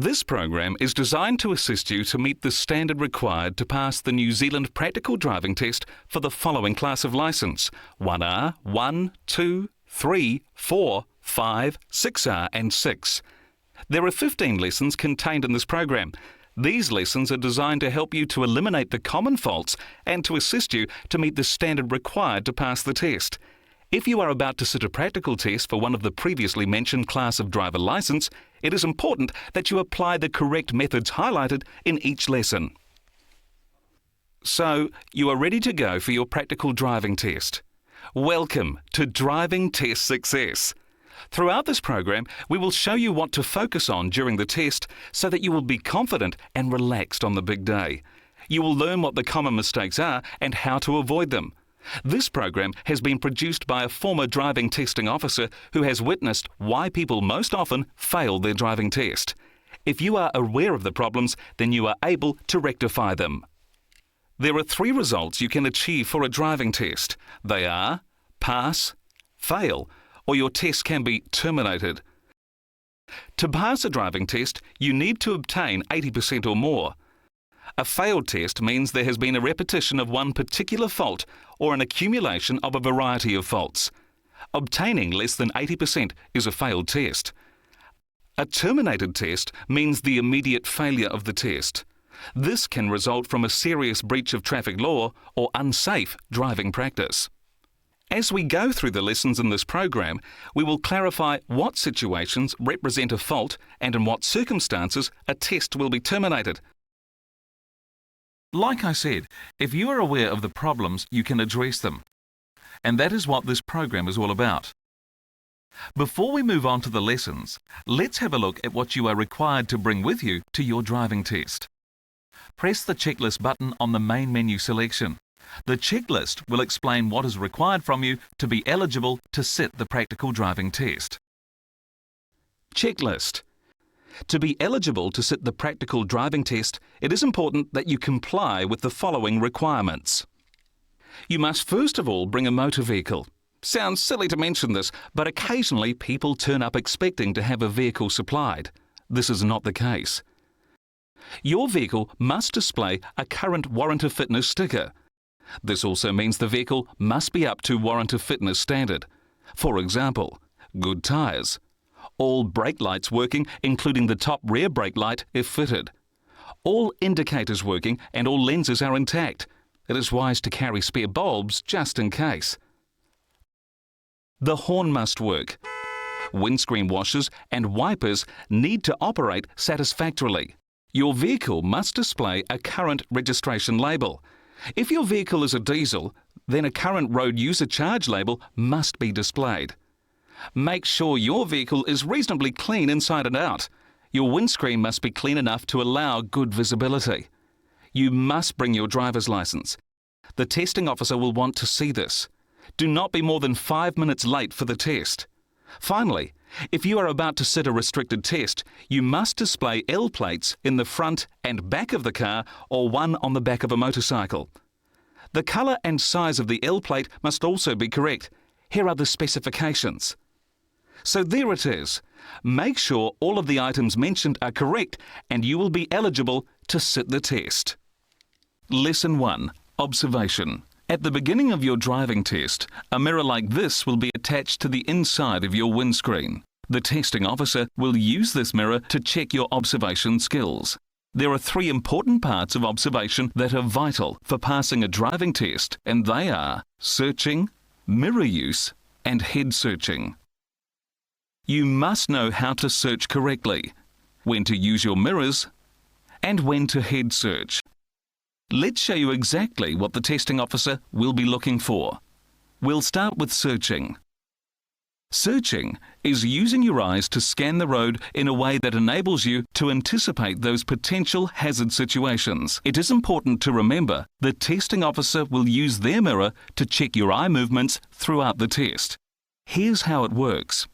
This program is designed to assist you to meet the standard required to pass the New Zealand practical driving test for the following class of licence: 1R, 1, 2, 3, 4, 5, 6R and 6. There are 15 lessons contained in this program. These lessons are designed to help you to eliminate the common faults and to assist you to meet the standard required to pass the test. If you are about to sit a practical test for one of the previously mentioned class of driver licence, it is important that you apply the correct methods highlighted in each lesson. So, you are ready to go for your practical driving test. Welcome to Driving Test Success. Throughout this program, we will show you what to focus on during the test so that you will be confident and relaxed on the big day. You will learn what the common mistakes are and how to avoid them. This program has been produced by a former driving testing officer who has witnessed why people most often fail their driving test. If you are aware of the problems, then you are able to rectify them. There are 3 results you can achieve for a driving test. They are pass, fail, or your test can be terminated. To pass a driving test, you need to obtain 80% or more. A failed test means there has been a repetition of one particular fault or an accumulation of a variety of faults. Obtaining less than 80% is a failed test. A terminated test means the immediate failure of the test. This can result from a serious breach of traffic law or unsafe driving practice. As we go through the lessons in this program, we will clarify what situations represent a fault and in what circumstances a test will be terminated. Like I said, if you are aware of the problems, you can address them. And that is what this program is all about. Before we move on to the lessons, let's have a look at what you are required to bring with you to your driving test. Press the checklist button on the main menu selection. The checklist will explain what is required from you to be eligible to sit the practical driving test. Checklist. To be eligible to sit the practical driving test, it is important that you comply with the following requirements. You must first of all bring a motor vehicle. Sounds silly to mention this, but occasionally people turn up expecting to have a vehicle supplied. This is not the case. Your vehicle must display a current warrant of fitness sticker. This also means the vehicle must be up to warrant of fitness standard. For example, good tyres. All brake lights working, including the top rear brake light, if fitted. All indicators working and all lenses are intact. It is wise to carry spare bulbs just in case. The horn must work. Windscreen washers and wipers need to operate satisfactorily. Your vehicle must display a current registration label. If your vehicle is a diesel, then a current road user charge label must be displayed. Make sure your vehicle is reasonably clean inside and out. Your windscreen must be clean enough to allow good visibility. You must bring your driver's licence. The testing officer will want to see this. Do not be more than 5 minutes late for the test. Finally, if you are about to sit a restricted test, you must display L plates in the front and back of the car or one on the back of a motorcycle. The colour and size of the L plate must also be correct. Here are the specifications. So there it is. Make sure all of the items mentioned are correct and you will be eligible to sit the test. Lesson 1. Observation. At the beginning of your driving test, a mirror like this will be attached to the inside of your windscreen. The testing officer will use this mirror to check your observation skills. There are 3 important parts of observation that are vital for passing a driving test, and they are searching, mirror use, and head searching. You must know how to search correctly, when to use your mirrors, and when to head search. Let's show you exactly what the testing officer will be looking for. We'll start with searching. Searching is using your eyes to scan the road in a way that enables you to anticipate those potential hazard situations. It is important to remember the testing officer will use their mirror to check your eye movements throughout the test. Here's how it works.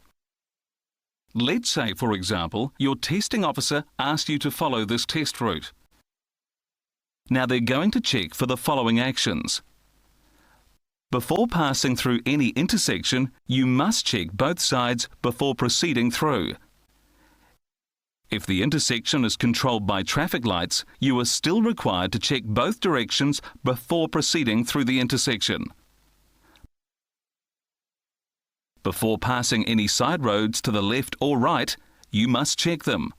Let's say, for example, your testing officer asked you to follow this test route. Now they're going to check for the following actions. Before passing through any intersection, you must check both sides before proceeding through. If the intersection is controlled by traffic lights, you are still required to check both directions before proceeding through the intersection. Before passing any side roads to the left or right, you must check them.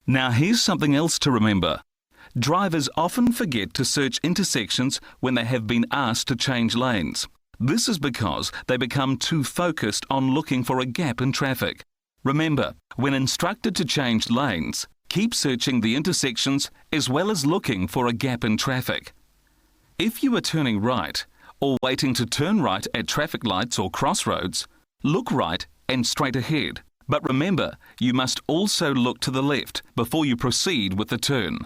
Now here's something else to remember. Drivers often forget to search intersections when they have been asked to change lanes. This is because they become too focused on looking for a gap in traffic. Remember, when instructed to change lanes, keep searching the intersections as well as looking for a gap in traffic. If you are turning right or waiting to turn right at traffic lights or crossroads, look right and straight ahead. But remember, you must also look to the left before you proceed with the turn.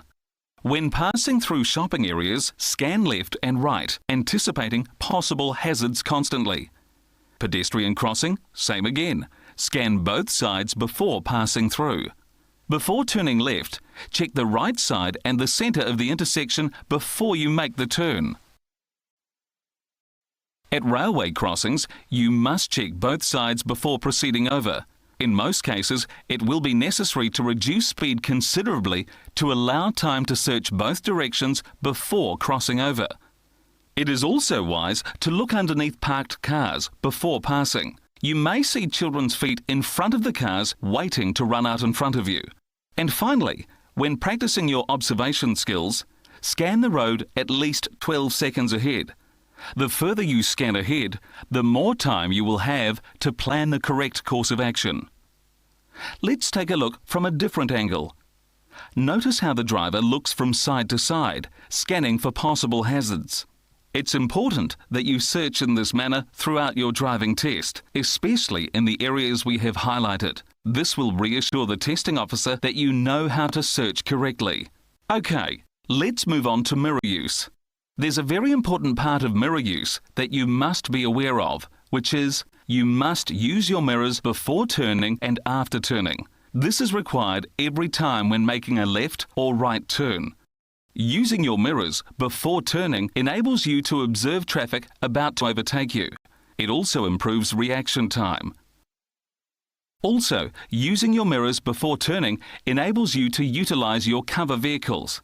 When passing through shopping areas, scan left and right, anticipating possible hazards constantly. Pedestrian crossing, same again. Scan both sides before passing through. Before turning left, check the right side and the centre of the intersection before you make the turn. At railway crossings, you must check both sides before proceeding over. In most cases, it will be necessary to reduce speed considerably to allow time to search both directions before crossing over. It is also wise to look underneath parked cars before passing. You may see children's feet in front of the cars waiting to run out in front of you. And finally, when practicing your observation skills, scan the road at least 12 seconds ahead. The further you scan ahead, the more time you will have to plan the correct course of action. Let's take a look from a different angle. Notice how the driver looks from side to side, scanning for possible hazards. It's important that you search in this manner throughout your driving test, especially in the areas we have highlighted. This will reassure the testing officer that you know how to search correctly. Okay, let's move on to mirror use. There's a very important part of mirror use that you must be aware of, which is you must use your mirrors before turning and after turning. This is required every time when making a left or right turn. Using your mirrors before turning enables you to observe traffic about to overtake you. It also improves reaction time. Also, using your mirrors before turning enables you to utilize your cover vehicles.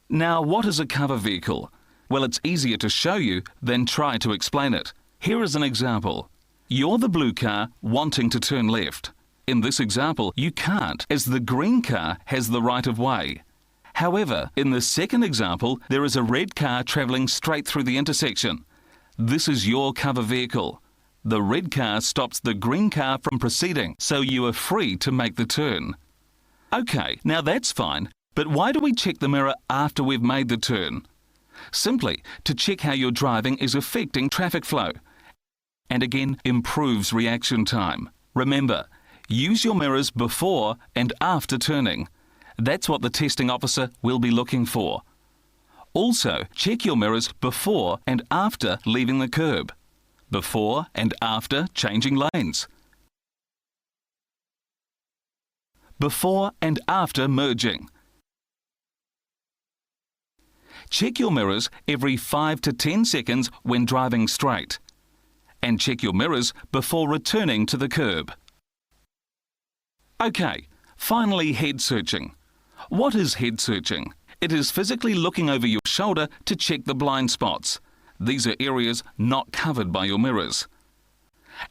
Now, what is a cover vehicle? Well, it's easier to show you than try to explain it. Here is an example. You're the blue car wanting to turn left. In this example, you can't, as the green car has the right of way. However, in the second example, there is a red car travelling straight through the intersection. This is your cover vehicle. The red car stops the green car from proceeding, so you are free to make the turn. Okay, now that's fine, but why do we check the mirror after we've made the turn? Simply to check how your driving is affecting traffic flow, and again improves reaction time. Remember, use your mirrors before and after turning. That's what the testing officer will be looking for. Also, check your mirrors before and after leaving the curb, before and after changing lanes, before and after merging. Check your mirrors every 5 to 10 seconds when driving straight, and check your mirrors before returning to the curb. Okay, finally head searching. What is head searching? It is physically looking over your shoulder to check the blind spots. These are areas not covered by your mirrors.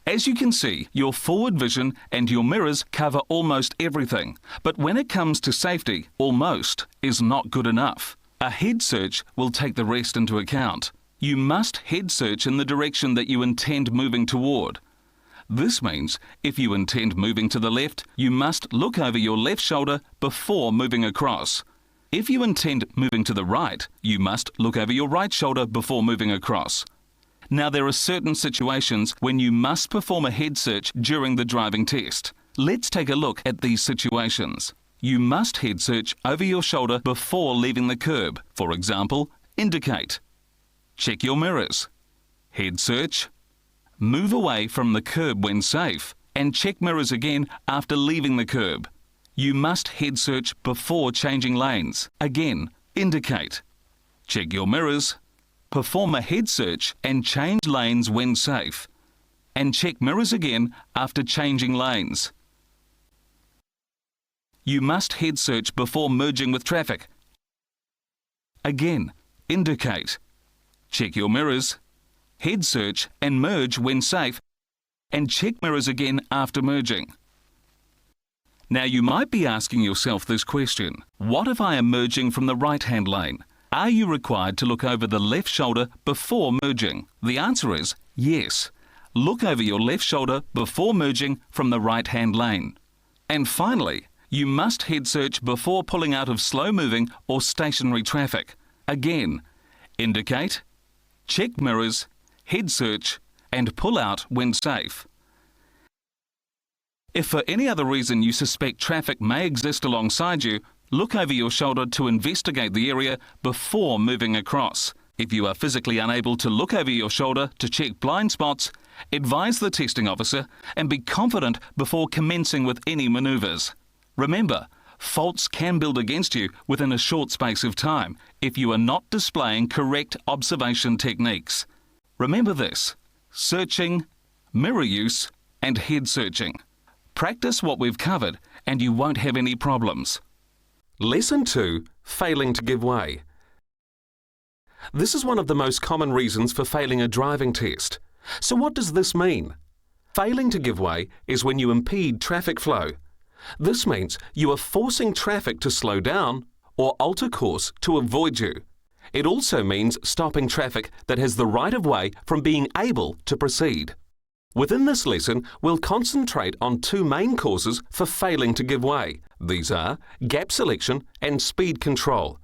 As you can see, your forward vision and your mirrors cover almost everything, but when it comes to safety, almost is not good enough. A head search will take the rest into account. You must head search in the direction that you intend moving toward. This means if you intend moving to the left, you must look over your left shoulder before moving across. If you intend moving to the right, you must look over your right shoulder before moving across. Now, there are certain situations when you must perform a head search during the driving test. Let's take a look at these situations. You must head search over your shoulder before leaving the curb. For example, indicate. Check your mirrors. Head search. Move away from the curb when safe, and check mirrors again after leaving the curb. You must head search before changing lanes. Again, indicate. Check your mirrors. Perform a head search and change lanes when safe. And check mirrors again after changing lanes. you must head search before merging with traffic. Again, indicate. Check your mirrors, head search and merge when safe, and check mirrors again after merging. Now you might be asking yourself this question: what if I am merging from the right-hand lane? Are you required to look over the left shoulder before merging? The answer is yes. Look over your left shoulder before merging from the right-hand lane. And finally, you must head search before pulling out of slow-moving or stationary traffic. Again, indicate, check mirrors, head search, and pull out when safe. If for any other reason you suspect traffic may exist alongside you, look over your shoulder to investigate the area before moving across. If you are physically unable to look over your shoulder to check blind spots, advise the testing officer and be confident before commencing with any manoeuvres. Remember, faults can build against you within a short space of time if you are not displaying correct observation techniques. Remember this: searching, mirror use, and head searching. Practice what we've covered and you won't have any problems. Lesson 2. Failing to give way. This is one of the most common reasons for failing a driving test. So what does this mean? Failing to give way is when you impede traffic flow. This means you are forcing traffic to slow down or alter course to avoid you. It also means stopping traffic that has the right of way from being able to proceed. Within this lesson, we'll concentrate on two main causes for failing to give way. These are gap selection and speed control.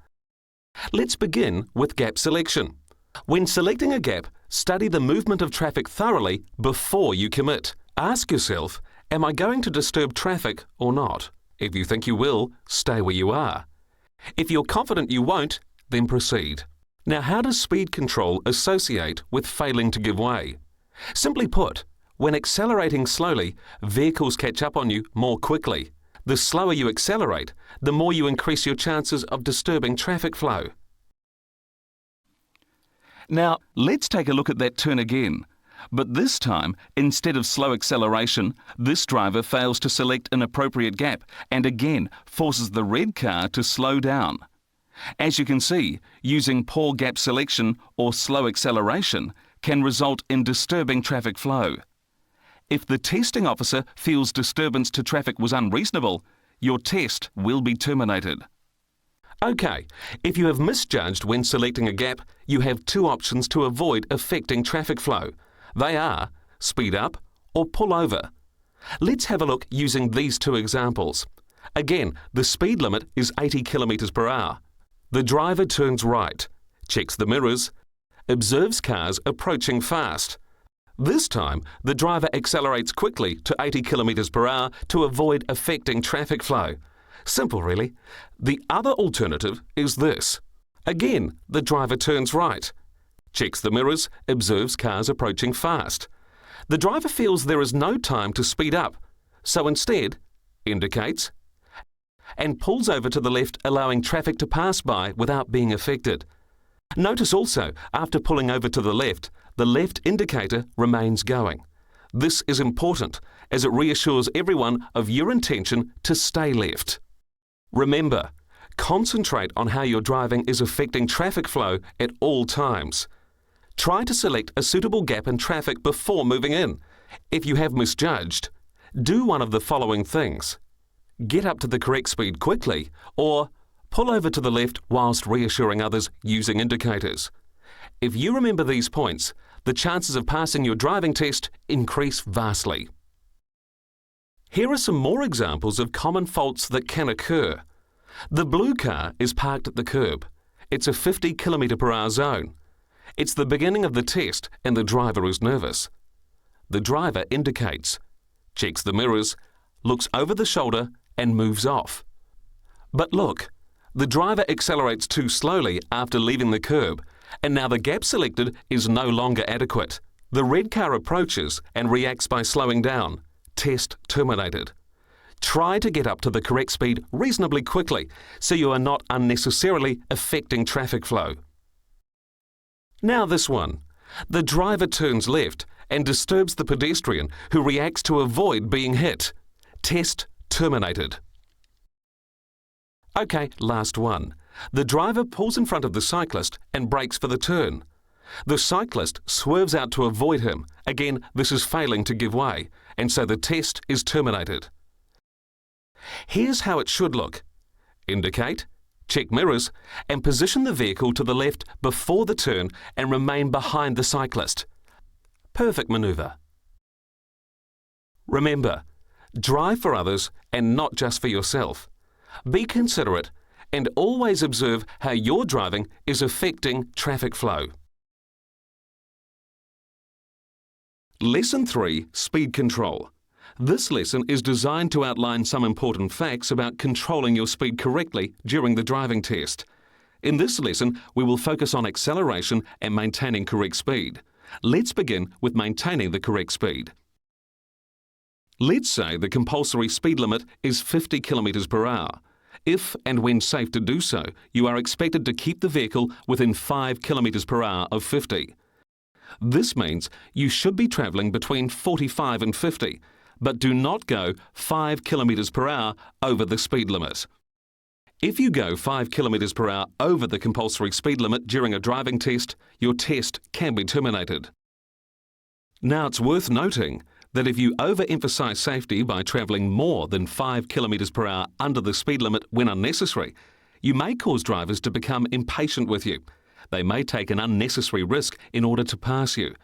Let's begin with gap selection. When selecting a gap, study the movement of traffic thoroughly before you commit. Ask yourself, am I going to disturb traffic or not? If you think you will, stay where you are. If you're confident you won't, then proceed. Now, how does speed control associate with failing to give way? Simply put, when accelerating slowly, vehicles catch up on you more quickly. The slower you accelerate, the more you increase your chances of disturbing traffic flow. Now, let's take a look at that turn again. But this time, instead of slow acceleration, this driver fails to select an appropriate gap and again forces the red car to slow down. As you can see, using poor gap selection or slow acceleration can result in disturbing traffic flow. If the testing officer feels disturbance to traffic was unreasonable, your test will be terminated. OK, if you have misjudged when selecting a gap, you have two options to avoid affecting traffic flow. They are speed up or pull over. Let's have a look using these two examples. Again, the speed limit is 80 km per hour. The driver turns right, checks the mirrors, observes cars approaching fast. This time, the driver accelerates quickly to 80 km per hour to avoid affecting traffic flow. Simple, really. The other alternative is this. Again, the driver turns right, checks the mirrors, observes cars approaching fast. The driver feels there is no time to speed up, so instead indicates and pulls over to the left, allowing traffic to pass by without being affected. Notice also, after pulling over to the left indicator remains going. This is important as it reassures everyone of your intention to stay left. Remember, concentrate on how your driving is affecting traffic flow at all times. Try to select a suitable gap in traffic before moving in. If you have misjudged, do one of the following things. Get up to the correct speed quickly, or pull over to the left whilst reassuring others using indicators. If you remember these points, the chances of passing your driving test increase vastly. Here are some more examples of common faults that can occur. The blue car is parked at the curb. It's a 50 km per hour zone. It's the beginning of the test and the driver is nervous. The driver indicates, checks the mirrors, looks over the shoulder and moves off. But look, the driver accelerates too slowly after leaving the curb, and now the gap selected is no longer adequate. The red car approaches and reacts by slowing down. Test terminated. Try to get up to the correct speed reasonably quickly so you are not unnecessarily affecting traffic flow. Now this one. The driver turns left and disturbs the pedestrian who reacts to avoid being hit. Test terminated. OK, last one. The driver pulls in front of the cyclist and brakes for the turn. The cyclist swerves out to avoid him. Again, this is failing to give way, and so the test is terminated. Here's how it should look. Indicate, check mirrors, and position the vehicle to the left before the turn and remain behind the cyclist. Perfect manoeuvre. Remember, drive for others and not just for yourself. Be considerate and always observe how your driving is affecting traffic flow. Lesson 3, Speed Control. This lesson is designed to outline some important facts about controlling your speed correctly during the driving test. In this lesson, we will focus on acceleration and maintaining correct speed. Let's begin with maintaining the correct speed. Let's say the compulsory speed limit is 50 km per hour. If and when safe to do so, you are expected to keep the vehicle within 5 km per hour of 50. This means you should be travelling between 45 and 50, but do not go 5 km per hour over the speed limit. If you go 5 km per hour over the compulsory speed limit during a driving test, your test can be terminated. Now it's worth noting that if you overemphasise safety by travelling more than 5 km per hour under the speed limit when unnecessary, you may cause drivers to become impatient with you. They may take an unnecessary risk in order to pass you.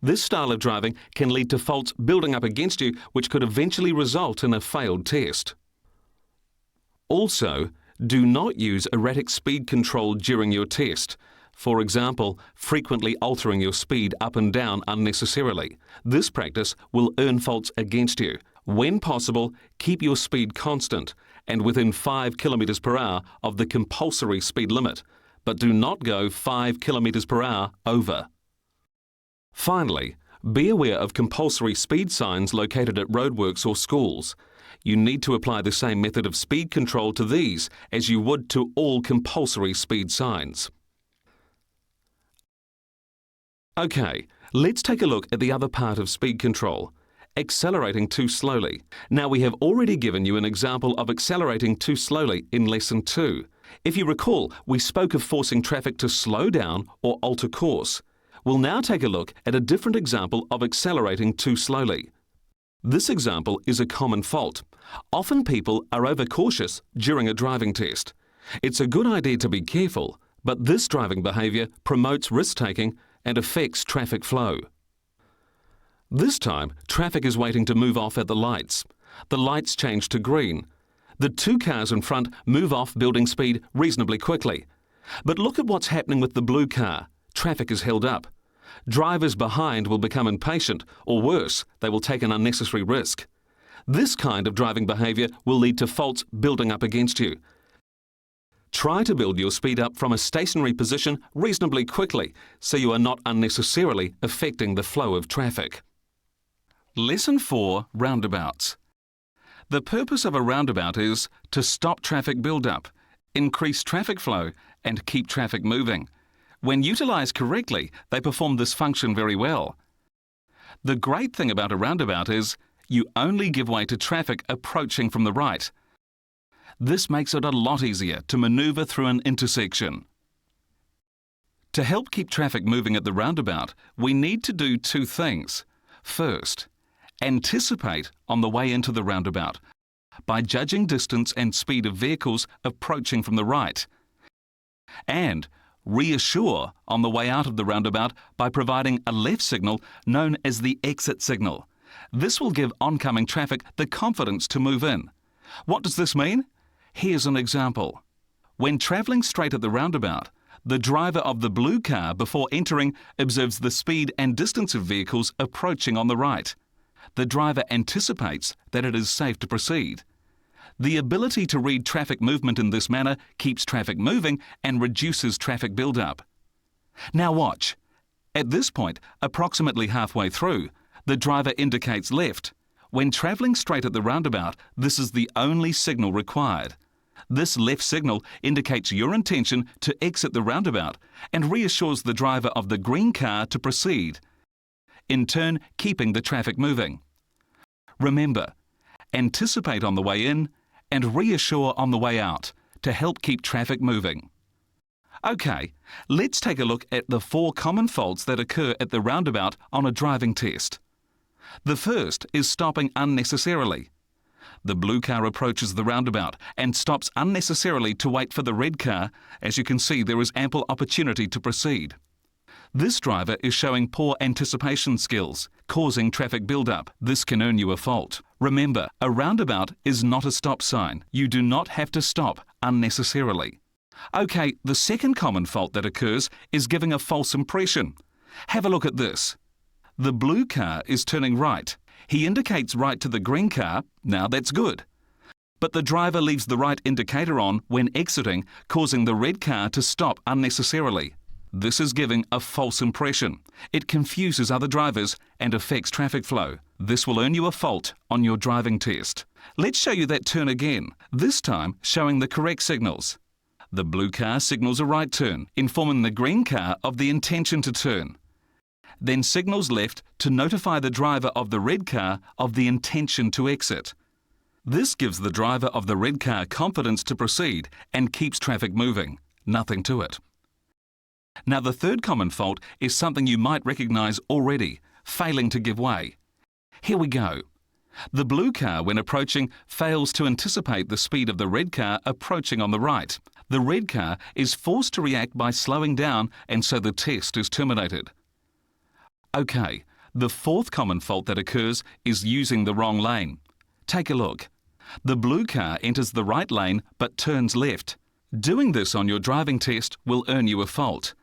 This style of driving can lead to faults building up against you, which could eventually result in a failed test. Also, do not use erratic speed control during your test. For example, frequently altering your speed up and down unnecessarily. This practice will earn faults against you. When possible, keep your speed constant and within 5 km per hour of the compulsory speed limit, but do not go 5 km per hour over. Finally, be aware of compulsory speed signs located at roadworks or schools. You need to apply the same method of speed control to these as you would to all compulsory speed signs. OK, let's take a look at the other part of speed control, accelerating too slowly. Now we have already given you an example of accelerating too slowly in Lesson 2. If you recall, we spoke of forcing traffic to slow down or alter course. We'll now take a look at a different example of accelerating too slowly. This example is a common fault. Often people are overcautious during a driving test. It's a good idea to be careful, but this driving behaviour promotes risk-taking and affects traffic flow. This time, traffic is waiting to move off at the lights. The lights change to green. The two cars in front move off building speed reasonably quickly. But look at what's happening with the blue car. Traffic is held up. Drivers behind will become impatient, or worse, they will take an unnecessary risk. This kind of driving behaviour will lead to faults building up against you. Try to build your speed up from a stationary position reasonably quickly, so you are not unnecessarily affecting the flow of traffic. Lesson 4, Roundabouts. The purpose of a roundabout is to stop traffic build-up, increase traffic flow, and keep traffic moving. When utilised correctly, they perform this function very well. The great thing about a roundabout is you only give way to traffic approaching from the right. This makes it a lot easier to manoeuvre through an intersection. To help keep traffic moving at the roundabout, we need to do two things. First, anticipate on the way into the roundabout by judging distance and speed of vehicles approaching from the right. And reassure on the way out of the roundabout by providing a left signal known as the exit signal. This will give oncoming traffic the confidence to move in. What does this mean? Here's an example. When travelling straight at the roundabout, the driver of the blue car before entering observes the speed and distance of vehicles approaching on the right. The driver anticipates that it is safe to proceed. The ability to read traffic movement in this manner keeps traffic moving and reduces traffic build-up. Now watch. At this point, approximately halfway through, the driver indicates left. When travelling straight at the roundabout, this is the only signal required. This left signal indicates your intention to exit the roundabout and reassures the driver of the green car to proceed, in turn keeping the traffic moving. Remember, anticipate on the way in and reassure on the way out to help keep traffic moving. OK, let's take a look at the 4 common faults that occur at the roundabout on a driving test. The first is stopping unnecessarily. The blue car approaches the roundabout and stops unnecessarily to wait for the red car. As you can see, there is ample opportunity to proceed. This driver is showing poor anticipation skills, causing traffic build-up. This can earn you a fault. Remember, a roundabout is not a stop sign. You do not have to stop unnecessarily. OK, the second common fault that occurs is giving a false impression. Have a look at this. The blue car is turning right. He indicates right to the green car. Now that's good. But the driver leaves the right indicator on when exiting, causing the red car to stop unnecessarily. This is giving a false impression. It confuses other drivers and affects traffic flow. This will earn you a fault on your driving test. Let's show you that turn again, this time showing the correct signals. The blue car signals a right turn, informing the green car of the intention to turn. Then signals left to notify the driver of the red car of the intention to exit. This gives the driver of the red car confidence to proceed and keeps traffic moving. Nothing to it. Now, the third common fault is something you might recognise already, failing to give way. Here we go. The blue car, when approaching, fails to anticipate the speed of the red car approaching on the right. The red car is forced to react by slowing down, and so the test is terminated. OK, the fourth common fault that occurs is using the wrong lane. Take a look. The blue car enters the right lane but turns left. Doing this on your driving test will earn you a fault.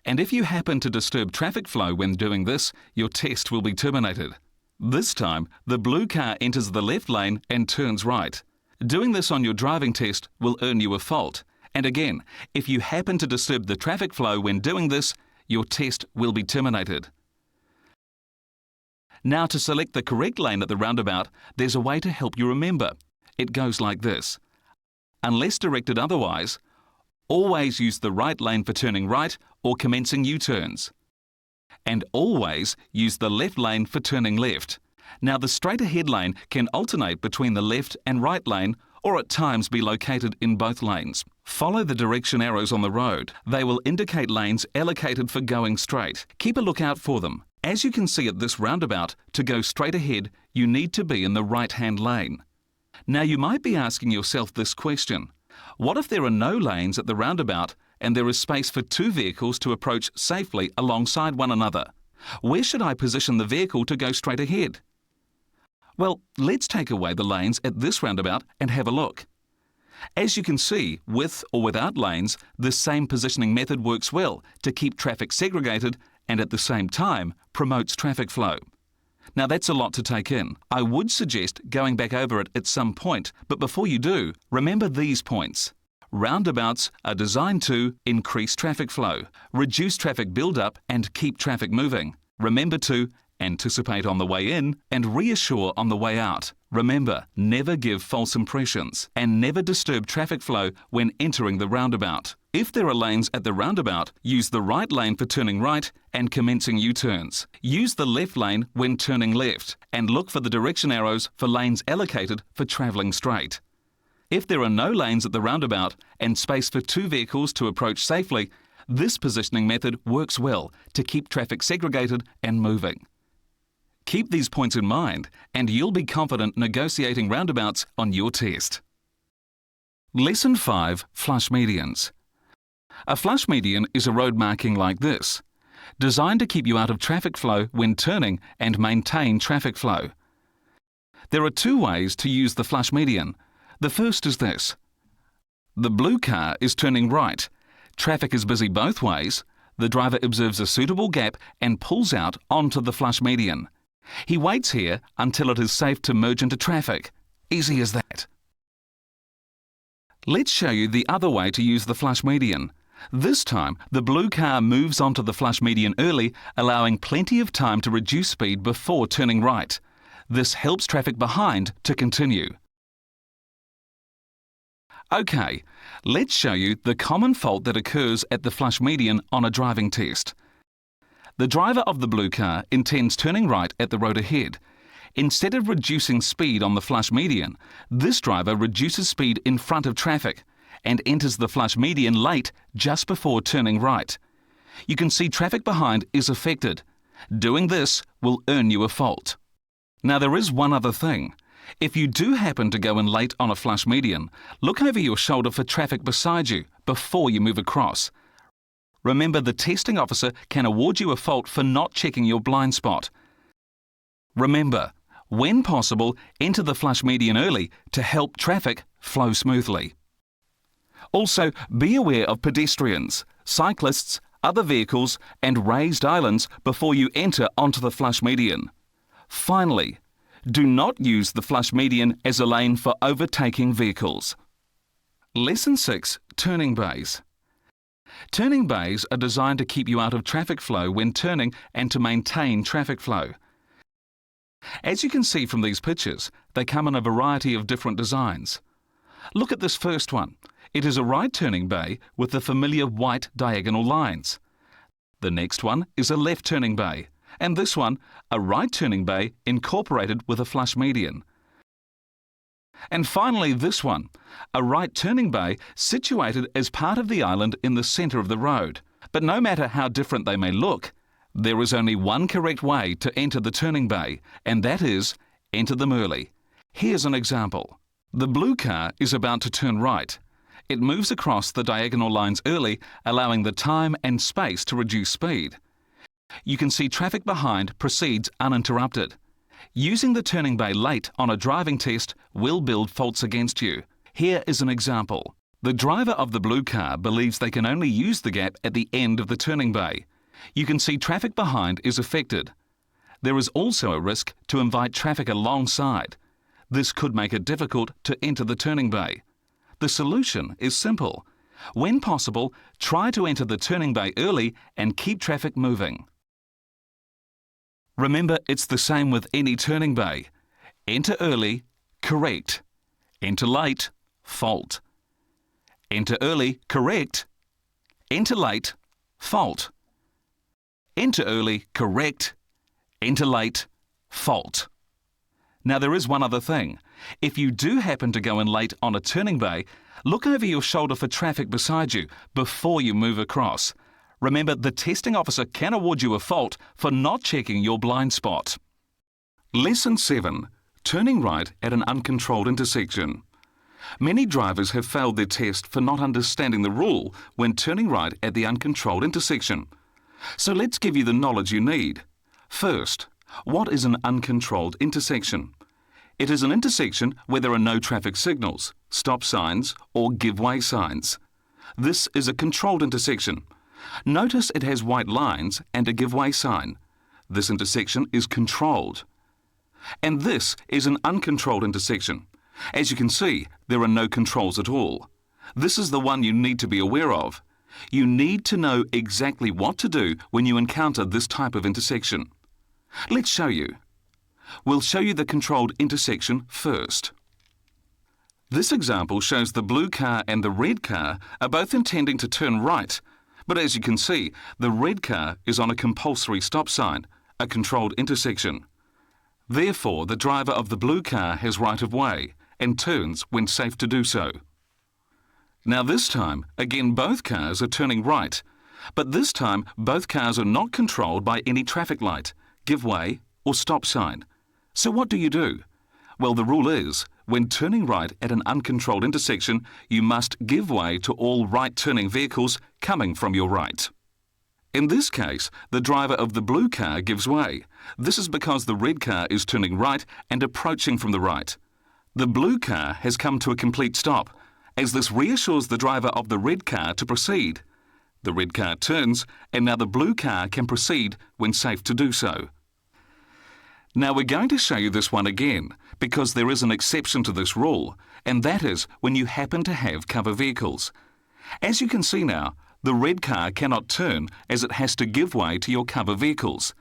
And if you happen to disturb traffic flow when doing this, your test will be terminated. This time, the blue car enters the left lane and turns right. Doing this on your driving test will earn you a fault. And again, if you happen to disturb the traffic flow when doing this, your test will be terminated. Now, to select the correct lane at the roundabout, there's a way to help you remember. It goes like this. Unless directed otherwise, always use the right lane for turning right or commencing U-turns. And always use the left lane for turning left. Now, the straight ahead lane can alternate between the left and right lane, or at times be located in both lanes. Follow the direction arrows on the road. They will indicate lanes allocated for going straight. Keep a lookout for them. As you can see at this roundabout, to go straight ahead, you need to be in the right-hand lane. Now, you might be asking yourself this question. What if there are no lanes at the roundabout and there is space for 2 vehicles to approach safely alongside one another? Where should I position the vehicle to go straight ahead? Well, let's take away the lanes at this roundabout and have a look. As you can see, with or without lanes, this same positioning method works well to keep traffic segregated and at the same time promotes traffic flow. Now, that's a lot to take in. I would suggest going back over it at some point, but before you do, remember these points. Roundabouts are designed to increase traffic flow, reduce traffic build-up and keep traffic moving. Remember to anticipate on the way in and reassure on the way out. Remember, never give false impressions and never disturb traffic flow when entering the roundabout. If there are lanes at the roundabout, use the right lane for turning right and commencing U-turns. Use the left lane when turning left and look for the direction arrows for lanes allocated for travelling straight. If there are no lanes at the roundabout and space for 2 vehicles to approach safely, this positioning method works well to keep traffic segregated and moving. Keep these points in mind and you'll be confident negotiating roundabouts on your test. Lesson 5, Flush Medians. A flush median is a road marking like this, designed to keep you out of traffic flow when turning and maintain traffic flow. There are 2 ways to use the flush median. The first is this. The blue car is turning right. Traffic is busy both ways. The driver observes a suitable gap and pulls out onto the flush median. He waits here until it is safe to merge into traffic. Easy as that. Let's show you the other way to use the flush median. This time, the blue car moves onto the flush median early, allowing plenty of time to reduce speed before turning right. This helps traffic behind to continue. OK, let's show you the common fault that occurs at the flush median on a driving test. The driver of the blue car intends turning right at the road ahead. Instead of reducing speed on the flush median, this driver reduces speed in front of traffic and enters the flush median late just before turning right. You can see traffic behind is affected. Doing this will earn you a fault. Now there is one other thing. If you do happen to go in late on a flush median, look over your shoulder for traffic beside you before you move across. Remember, the testing officer can award you a fault for not checking your blind spot. Remember, when possible, enter the flush median early to help traffic flow smoothly. Also, be aware of pedestrians, cyclists, other vehicles and raised islands before you enter onto the flush median. Finally, do not use the flush median as a lane for overtaking vehicles. Lesson 6. Turning bays. Turning bays are designed to keep you out of traffic flow when turning and to maintain traffic flow. As you can see from these pictures, they come in a variety of different designs. Look at this first one. It is a right turning bay with the familiar white diagonal lines. The next one is a left turning bay, and this one, a right turning bay incorporated with a flush median. And finally this one, a right turning bay situated as part of the island in the centre of the road. But no matter how different they may look, there is only one correct way to enter the turning bay, and that is, enter them early. Here's an example. The blue car is about to turn right. It moves across the diagonal lines early, allowing the time and space to reduce speed. You can see traffic behind proceeds uninterrupted. Using the turning bay late on a driving test will build faults against you. Here is an example. The driver of the blue car believes they can only use the gap at the end of the turning bay. You can see traffic behind is affected. There is also a risk to invite traffic alongside. This could make it difficult to enter the turning bay. The solution is simple. When possible, try to enter the turning bay early and keep traffic moving. Remember, it's the same with any turning bay. Enter early, correct. Enter late, fault. Enter early, correct. Enter late, fault. Enter early, correct. Enter late, fault. Now there is one other thing. If you do happen to go in late on a turning bay, look over your shoulder for traffic beside you before you move across. Remember, the testing officer can award you a fault for not checking your blind spot. Lesson 7. Turning right at an uncontrolled intersection. Many drivers have failed their test for not understanding the rule when turning right at the uncontrolled intersection. So let's give you the knowledge you need. First, what is an uncontrolled intersection? It is an intersection where there are no traffic signals, stop signs or give way signs. This is a controlled intersection. Notice it has white lines and a give way sign. This intersection is controlled. And this is an uncontrolled intersection. As you can see, there are no controls at all. This is the one you need to be aware of. You need to know exactly what to do when you encounter this type of intersection. Let's show you. We'll show you the controlled intersection first. This example shows the blue car and the red car are both intending to turn right, but as you can see, the red car is on a compulsory stop sign, a controlled intersection. Therefore, the driver of the blue car has right of way and turns when safe to do so. Now this time, again both cars are turning right, but this time both cars are not controlled by any traffic light, give way or stop sign. So what do you do? Well, the rule is, when turning right at an uncontrolled intersection, you must give way to all right-turning vehicles coming from your right. In this case, the driver of the blue car gives way. This is because the red car is turning right and approaching from the right. The blue car has come to a complete stop, as this reassures the driver of the red car to proceed. The red car turns, and now the blue car can proceed when safe to do so. Now we're going to show you this one again, because there is an exception to this rule, and that is when you happen to have cover vehicles. As you can see now, the red car cannot turn as it has to give way to your cover vehicles.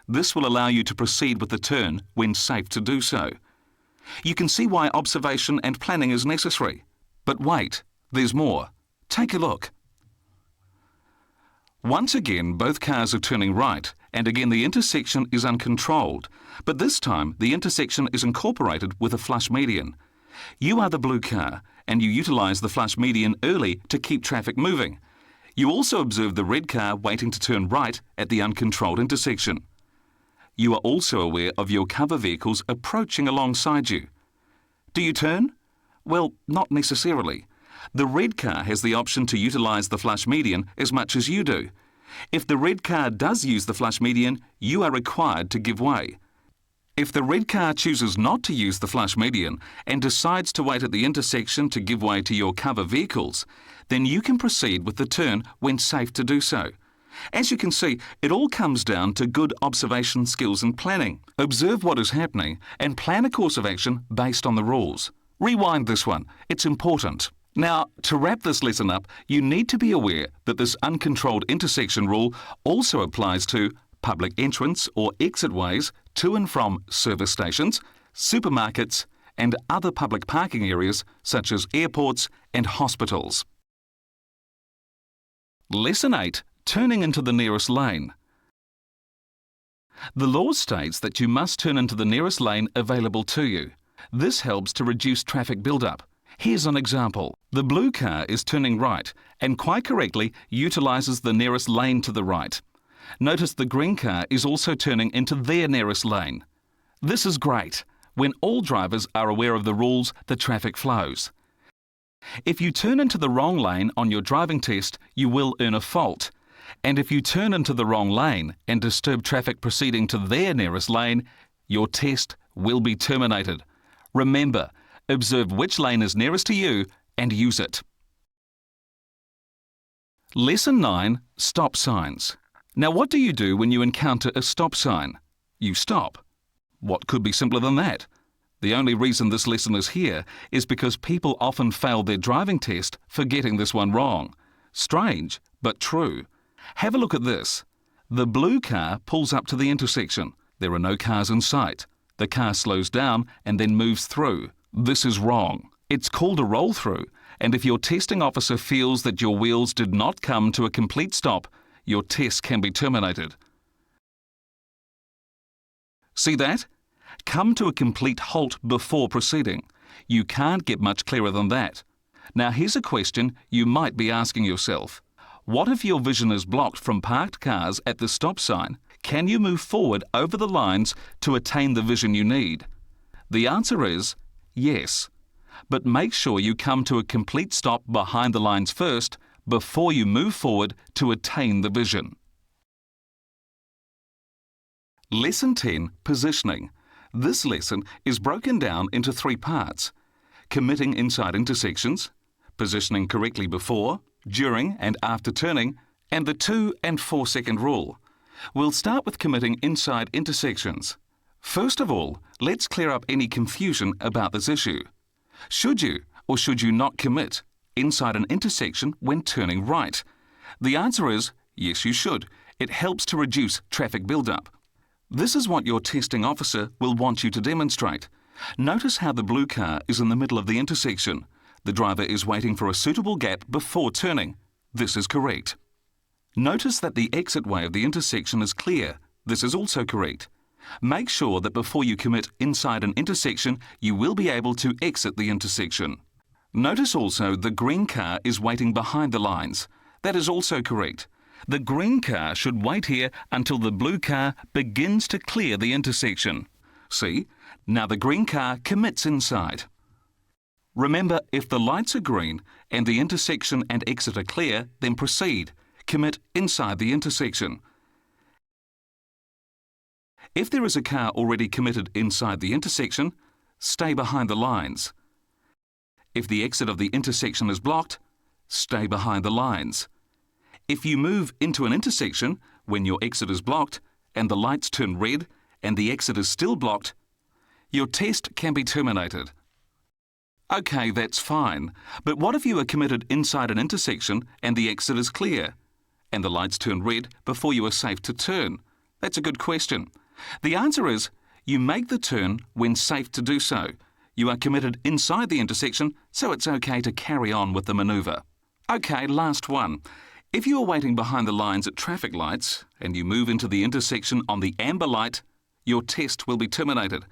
This will allow you to proceed with the turn when safe to do so. You can see why observation and planning is necessary. But wait, there's more. Take a look. Once again, both cars are turning right, and again the intersection is uncontrolled, but this time the intersection is incorporated with a flush median. You are the blue car, and you utilise the flush median early to keep traffic moving. You also observe the red car waiting to turn right at the uncontrolled intersection. You are also aware of your cover vehicles approaching alongside you. Do you turn? Well, not necessarily. The red car has the option to utilise the flush median as much as you do. If the red car does use the flush median, you are required to give way. If the red car chooses not to use the flush median and decides to wait at the intersection to give way to your cover vehicles, then you can proceed with the turn when safe to do so. As you can see, it all comes down to good observation skills and planning. Observe what is happening and plan a course of action based on the rules. Rewind this one, it's important. Now, to wrap this lesson up, you need to be aware that this uncontrolled intersection rule also applies to public entrance or exit ways to and from service stations, supermarkets, and other public parking areas such as airports and hospitals. Lesson 8. Turning into the nearest lane. The law states that you must turn into the nearest lane available to you. This helps to reduce traffic build-up. Here's an example. The blue car is turning right and quite correctly utilises the nearest lane to the right. Notice the green car is also turning into their nearest lane. This is great. When all drivers are aware of the rules, the traffic flows. If you turn into the wrong lane on your driving test, you will earn a fault. And if you turn into the wrong lane and disturb traffic proceeding to their nearest lane, your test will be terminated. Remember, observe which lane is nearest to you and use it. Lesson 9. Stop signs. Now, what do you do when you encounter a stop sign? You stop. What could be simpler than that? The only reason this lesson is here is because people often fail their driving test for getting this one wrong. Strange, but true. Have a look at this. The blue car pulls up to the intersection. There are no cars in sight. The car slows down and then moves through. This is wrong. It's called a roll-through, and if your testing officer feels that your wheels did not come to a complete stop, your test can be terminated. See that? Come to a complete halt before proceeding. You can't get much clearer than that. Now here's a question you might be asking yourself. What if your vision is blocked from parked cars at the stop sign? Can you move forward over the lines to attain the vision you need? The answer is yes. But make sure you come to a complete stop behind the lines first before you move forward to attain the vision. Lesson 10. Positioning. This lesson is broken down into 3 parts: committing inside intersections, positioning correctly before, during and after turning, and the 2 and 4 second rule. We'll start with committing inside intersections. First of all, let's clear up any confusion about this issue. Should you or should you not commit inside an intersection when turning right? The answer is yes, you should. It helps to reduce traffic build-up. This is what your testing officer will want you to demonstrate. Notice how the blue car is in the middle of the intersection. The driver is waiting for a suitable gap before turning. This is correct. Notice that the exit way of the intersection is clear. This is also correct. Make sure that before you commit inside an intersection, you will be able to exit the intersection. Notice also the green car is waiting behind the lines. That is also correct. The green car should wait here until the blue car begins to clear the intersection. See? Now the green car commits inside. Remember, if the lights are green and the intersection and exit are clear, then proceed. Commit inside the intersection. If there is a car already committed inside the intersection, stay behind the lines. If the exit of the intersection is blocked, stay behind the lines. If you move into an intersection when your exit is blocked and the lights turn red and the exit is still blocked, your test can be terminated. OK, that's fine, but what if you are committed inside an intersection and the exit is clear and the lights turn red before you are safe to turn? That's a good question. The answer is you make the turn when safe to do so. You are committed inside the intersection, so it's OK to carry on with the manoeuvre. OK, last one. If you are waiting behind the lines at traffic lights and you move into the intersection on the amber light, your test will be terminated.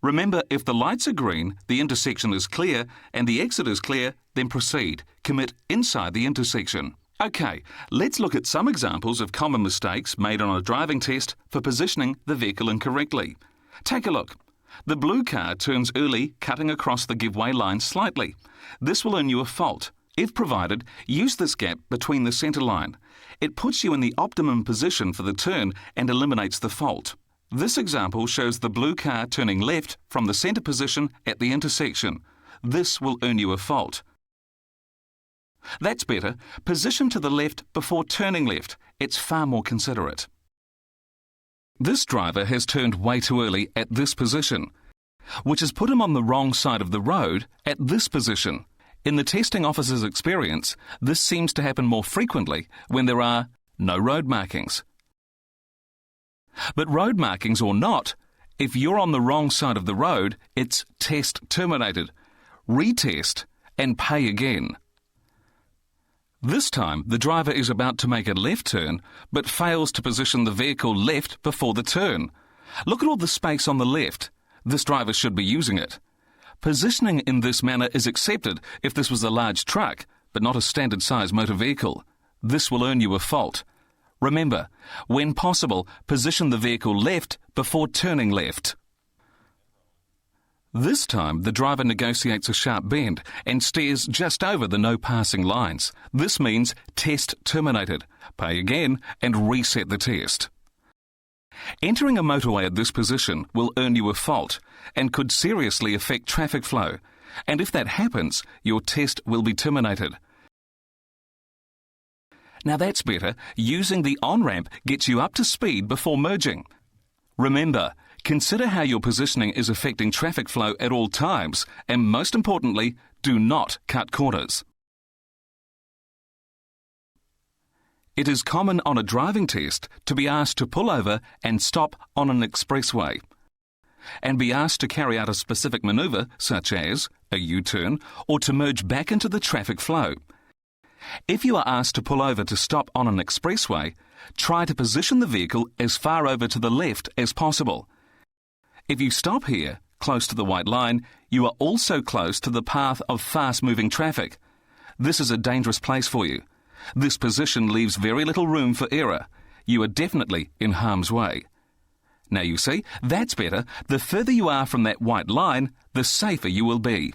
Remember, if the lights are green, the intersection is clear, and the exit is clear, then proceed. Commit inside the intersection. OK, let's look at some examples of common mistakes made on a driving test for positioning the vehicle incorrectly. Take a look. The blue car turns early, cutting across the give-way line slightly. This will earn you a fault. If provided, use this gap between the centre line. It puts you in the optimum position for the turn and eliminates the fault. This example shows the blue car turning left from the centre position at the intersection. This will earn you a fault. That's better. Position to the left before turning left. It's far more considerate. This driver has turned way too early at this position, which has put him on the wrong side of the road at this position. In the testing officer's experience, this seems to happen more frequently when there are no road markings. But road markings or not, if you're on the wrong side of the road, it's test terminated. Retest and pay again. This time, the driver is about to make a left turn, but fails to position the vehicle left before the turn. Look at all the space on the left. This driver should be using it. Positioning in this manner is accepted if this was a large truck, but not a standard size motor vehicle. This will earn you a fault. Remember, when possible, position the vehicle left before turning left. This time, the driver negotiates a sharp bend and steers just over the no passing lines. This means test terminated. Pay again and reset the test. Entering a motorway at this position will earn you a fault and could seriously affect traffic flow. And if that happens, your test will be terminated. Now that's better. Using the on-ramp gets you up to speed before merging. Remember, consider how your positioning is affecting traffic flow at all times, and most importantly, do not cut corners. It is common on a driving test to be asked to pull over and stop on an expressway, and be asked to carry out a specific manoeuvre, such as a U-turn, or to merge back into the traffic flow. If you are asked to pull over to stop on an expressway, try to position the vehicle as far over to the left as possible. If you stop here, close to the white line, you are also close to the path of fast-moving traffic. This is a dangerous place for you. This position leaves very little room for error. You are definitely in harm's way. Now you see, that's better. The further you are from that white line, the safer you will be.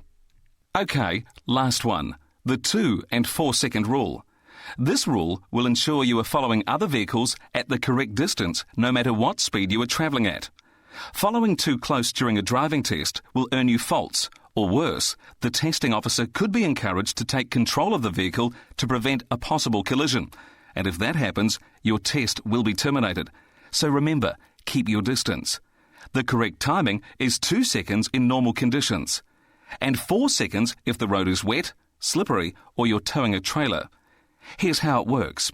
OK, last one. The 2 and 4 second rule. This rule will ensure you are following other vehicles at the correct distance, no matter what speed you are travelling at. Following too close during a driving test will earn you faults, or worse, the testing officer could be encouraged to take control of the vehicle to prevent a possible collision. And if that happens, your test will be terminated. So remember, keep your distance. The correct timing is 2 seconds in normal conditions, and 4 seconds if the road is wet, slippery, or you're towing a trailer. Here's how it works.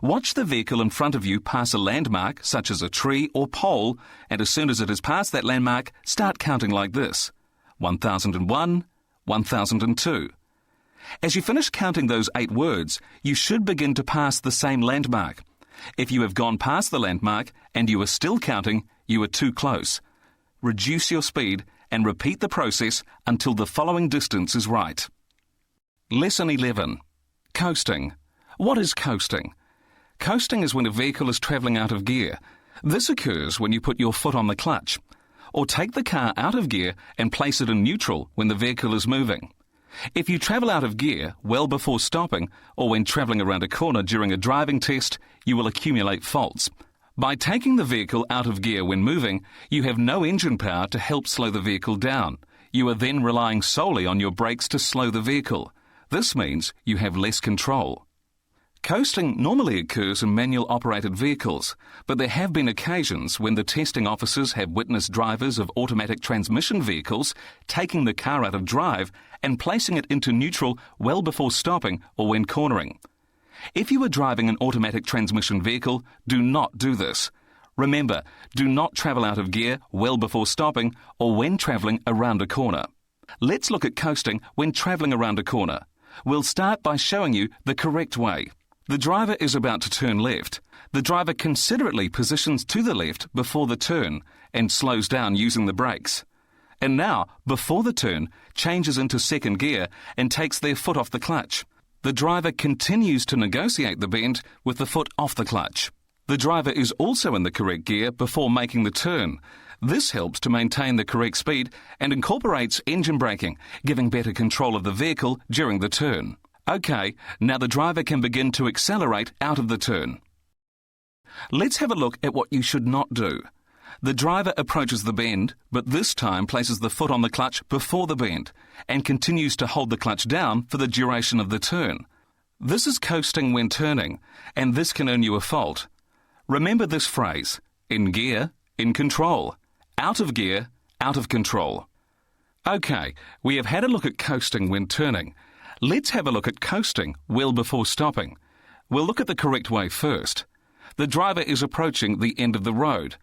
Watch the vehicle in front of you pass a landmark, such as a tree or pole, and as soon as it has passed that landmark, start counting like this. 1001, 1002. As you finish counting those 8 words, you should begin to pass the same landmark. If you have gone past the landmark and you are still counting, you are too close. Reduce your speed and repeat the process until the following distance is right. Lesson 11. Coasting. What is coasting? Coasting is when a vehicle is travelling out of gear. This occurs when you put your foot on the clutch, or take the car out of gear and place it in neutral when the vehicle is moving. If you travel out of gear well before stopping, or when travelling around a corner during a driving test, you will accumulate faults. By taking the vehicle out of gear when moving, you have no engine power to help slow the vehicle down. You are then relying solely on your brakes to slow the vehicle. This means you have less control. Coasting normally occurs in manual-operated vehicles, but there have been occasions when the testing officers have witnessed drivers of automatic transmission vehicles taking the car out of drive and placing it into neutral well before stopping or when cornering. If you are driving an automatic transmission vehicle, do not do this. Remember, do not travel out of gear well before stopping or when travelling around a corner. Let's look at coasting when travelling around a corner. We'll start by showing you the correct way. The driver is about to turn left. The driver considerately positions to the left before the turn and slows down using the brakes. And now, before the turn, changes into second gear and takes their foot off the clutch. The driver continues to negotiate the bend with the foot off the clutch. The driver is also in the correct gear before making the turn. This helps to maintain the correct speed and incorporates engine braking, giving better control of the vehicle during the turn. OK, now the driver can begin to accelerate out of the turn. Let's have a look at what you should not do. The driver approaches the bend, but this time places the foot on the clutch before the bend and continues to hold the clutch down for the duration of the turn. This is coasting when turning, and this can earn you a fault. Remember this phrase: in gear, in control; out of gear, out of control. OK, we have had a look at coasting when turning. Let's have a look at coasting well before stopping. We'll look at the correct way first. The driver is approaching the end of the road.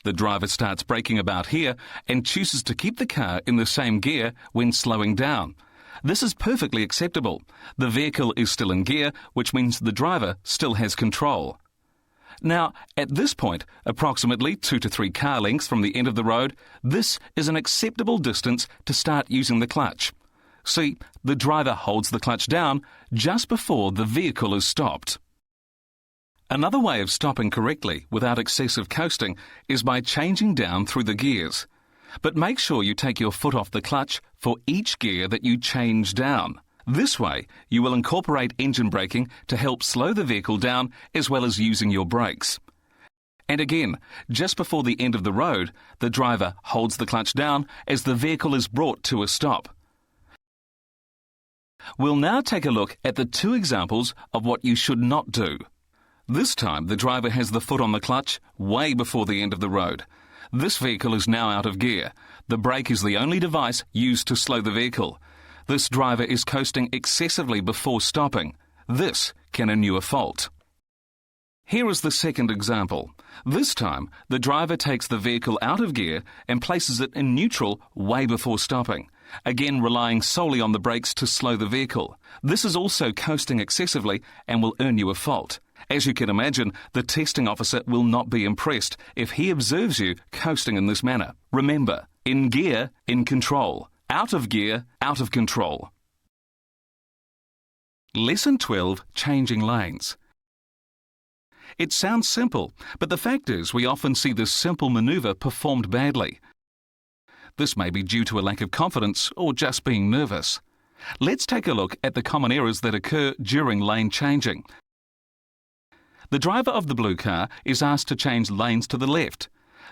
The driver starts braking about here and chooses to keep the car in the same gear when slowing down. This is perfectly acceptable. The vehicle is still in gear, which means the driver still has control. Now, at this point, approximately 2 to 3 car lengths from the end of the road, this is an acceptable distance to start using the clutch. See, the driver holds the clutch down just before the vehicle is stopped. Another way of stopping correctly without excessive coasting is by changing down through the gears. But make sure you take your foot off the clutch for each gear that you change down. This way, you will incorporate engine braking to help slow the vehicle down as well as using your brakes. And again, just before the end of the road, the driver holds the clutch down as the vehicle is brought to a stop. We'll now take a look at the 2 examples of what you should not do. This time, the driver has the foot on the clutch way before the end of the road. This vehicle is now out of gear. The brake is the only device used to slow the vehicle. This driver is coasting excessively before stopping. This can earn you a fault. Here is the second example. This time, the driver takes the vehicle out of gear and places it in neutral way before stopping, again relying solely on the brakes to slow the vehicle. This is also coasting excessively and will earn you a fault. As you can imagine, the testing officer will not be impressed if he observes you coasting in this manner. Remember, in gear, in control; out of gear, out of control. Lesson 12, Changing Lanes. It sounds simple, but the fact is we often see this simple manoeuvre performed badly. This may be due to a lack of confidence or just being nervous. Let's take a look at the common errors that occur during lane changing. The driver of the blue car is asked to change lanes to the left.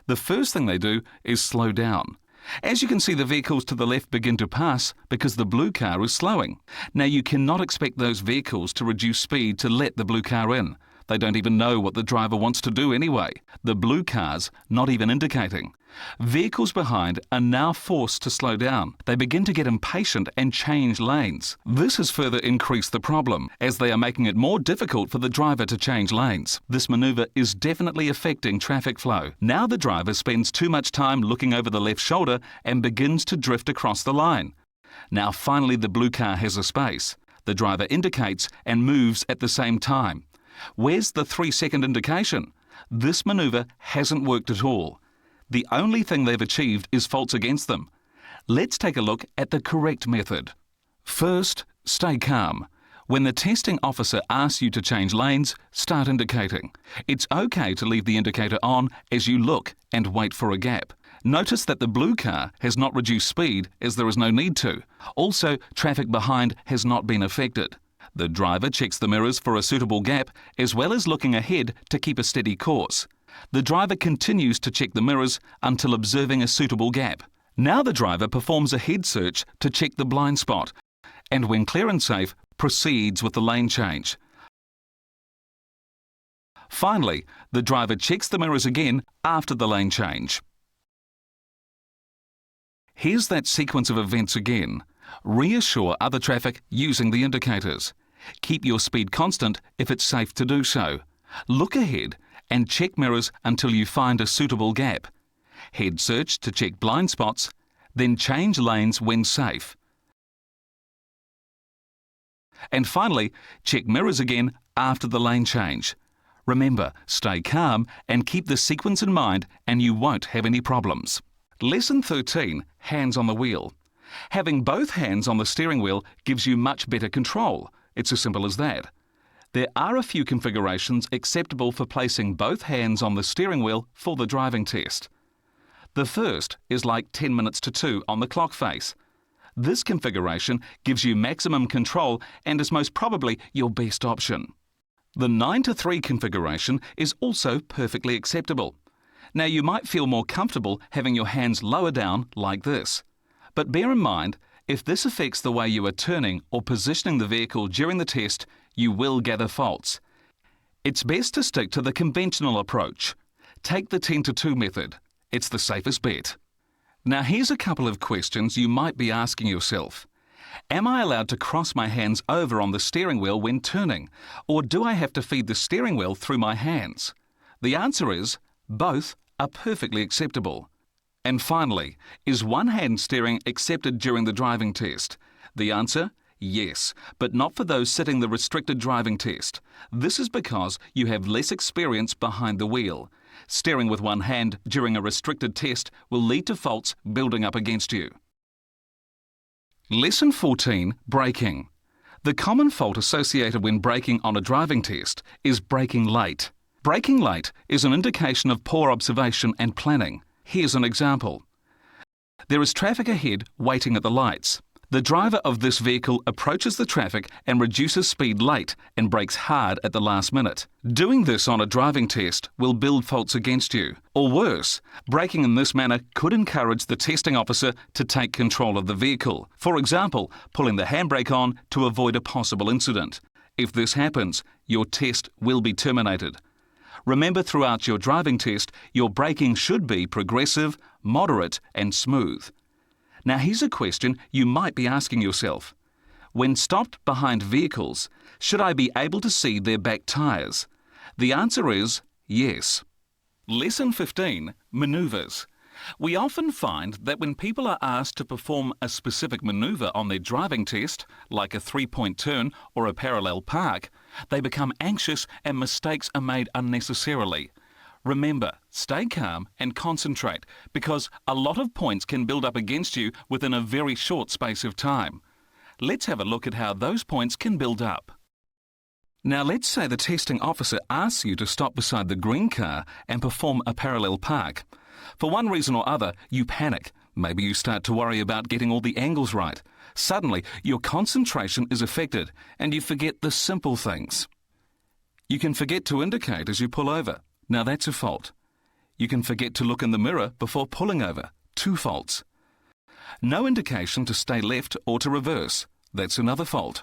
The first thing they do is slow down. As you can see, the vehicles to the left begin to pass because the blue car is slowing. Now, you cannot expect those vehicles to reduce speed to let the blue car in. They don't even know what the driver wants to do anyway. The blue car's not even indicating. Vehicles behind are now forced to slow down. They begin to get impatient and change lanes. This has further increased the problem, as they are making it more difficult for the driver to change lanes. This manoeuvre is definitely affecting traffic flow. Now the driver spends too much time looking over the left shoulder and begins to drift across the line. Now finally the blue car has a space. The driver indicates and moves at the same time. Where's the 3-second indication? This manoeuvre hasn't worked at all. The only thing they've achieved is faults against them. Let's take a look at the correct method. First, stay calm. When the testing officer asks you to change lanes, start indicating. It's okay to leave the indicator on as you look and wait for a gap. Notice that the blue car has not reduced speed as there is no need to. Also, traffic behind has not been affected. The driver checks the mirrors for a suitable gap as well as looking ahead to keep a steady course. The driver continues to check the mirrors until observing a suitable gap. Now the driver performs a head search to check the blind spot and, when clear and safe, proceeds with the lane change. Finally, the driver checks the mirrors again after the lane change. Here's that sequence of events again. Reassure other traffic using the indicators. Keep your speed constant if it's safe to do so. Look ahead and check mirrors until you find a suitable gap. Head search to check blind spots, then change lanes when safe. And finally, check mirrors again after the lane change. Remember, stay calm and keep the sequence in mind and you won't have any problems. Lesson 13, hands on the wheel. Having both hands on the steering wheel gives you much better control. It's as simple as that. There are a few configurations acceptable for placing both hands on the steering wheel for the driving test. The first is like 10 minutes to 2 on the clock face. This configuration gives you maximum control and is most probably your best option. The 9 to 3 configuration is also perfectly acceptable. Now you might feel more comfortable having your hands lower down like this. But bear in mind, if this affects the way you are turning or positioning the vehicle during the test, you will gather faults. It's best to stick to the conventional approach. Take the 10 to 2 method. It's the safest bet. Now here's a couple of questions you might be asking yourself. Am I allowed to cross my hands over on the steering wheel when turning, or do I have to feed the steering wheel through my hands? The answer is, both are perfectly acceptable. And finally, is one-hand steering accepted during the driving test? The answer, yes, but not for those sitting the restricted driving test. This is because you have less experience behind the wheel. Steering with one hand during a restricted test will lead to faults building up against you. Lesson 14, braking. The common fault associated when braking on a driving test is braking late. Braking late is an indication of poor observation and planning. Here's an example. There is traffic ahead waiting at the lights. The driver of this vehicle approaches the traffic and reduces speed late and brakes hard at the last minute. Doing this on a driving test will build faults against you. Or worse, braking in this manner could encourage the testing officer to take control of the vehicle. For example, pulling the handbrake on to avoid a possible incident. If this happens, your test will be terminated. Remember, throughout your driving test, your braking should be progressive, moderate and smooth. Now here's a question you might be asking yourself. When stopped behind vehicles, should I be able to see their back tyres? The answer is yes. Lesson 15, manoeuvres. We often find that when people are asked to perform a specific manoeuvre on their driving test, like a 3-point turn or a parallel park, they become anxious and mistakes are made unnecessarily. Remember, stay calm and concentrate because a lot of points can build up against you within a very short space of time. Let's have a look at how those points can build up. Now let's say the testing officer asks you to stop beside the green car and perform a parallel park. For one reason or other, you panic. Maybe you start to worry about getting all the angles right. Suddenly, your concentration is affected and you forget the simple things. You can forget to indicate as you pull over. Now that's a fault. You can forget to look in the mirror before pulling over. 2 faults. No indication to stay left or to reverse. That's another fault.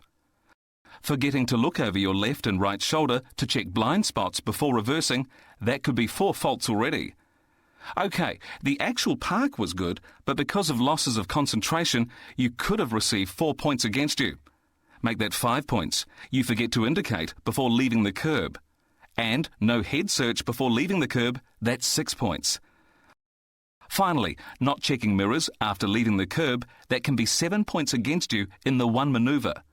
Forgetting to look over your left and right shoulder to check blind spots before reversing, that could be 4 faults already. OK, the actual park was good, but because of losses of concentration, you could have received 4 points against you. Make that 5 points. You forget to indicate before leaving the curb. And no head search before leaving the curb, that's 6 points. Finally, not checking mirrors after leaving the curb, that can be 7 points against you in the one manoeuvre.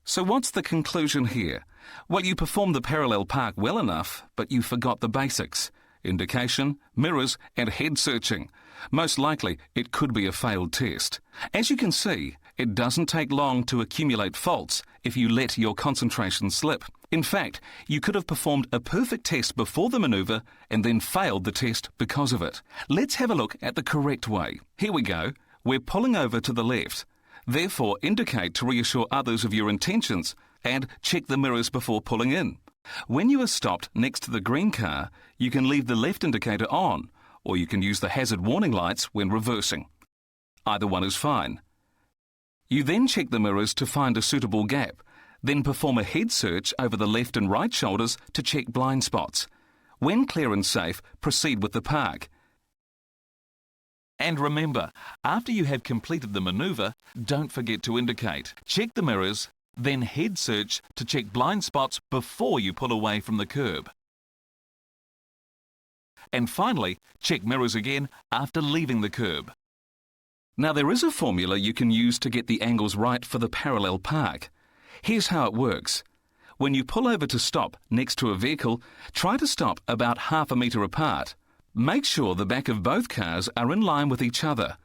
So what's the conclusion here? Well, you performed the parallel park well enough, but you forgot the basics. Indication, mirrors and head searching. Most likely, it could be a failed test. As you can see, it doesn't take long to accumulate faults if you let your concentration slip. In fact, you could have performed a perfect test before the manoeuvre and then failed the test because of it. Let's have a look at the correct way. Here we go. We're pulling over to the left. Therefore, indicate to reassure others of your intentions and check the mirrors before pulling in. When you are stopped next to the green car, you can leave the left indicator on, or you can use the hazard warning lights when reversing. Either one is fine. You then check the mirrors to find a suitable gap, then perform a head search over the left and right shoulders to check blind spots. When clear and safe, proceed with the park. And remember, after you have completed the manoeuvre, don't forget to indicate. Check the mirrors, then head search to check blind spots before you pull away from the curb. And finally, check mirrors again after leaving the curb. Now there is a formula you can use to get the angles right for the parallel park. Here's how it works. when you pull over to stop next to a vehicle, try to stop about half a metre apart. Make sure the back of both cars are in line with each other.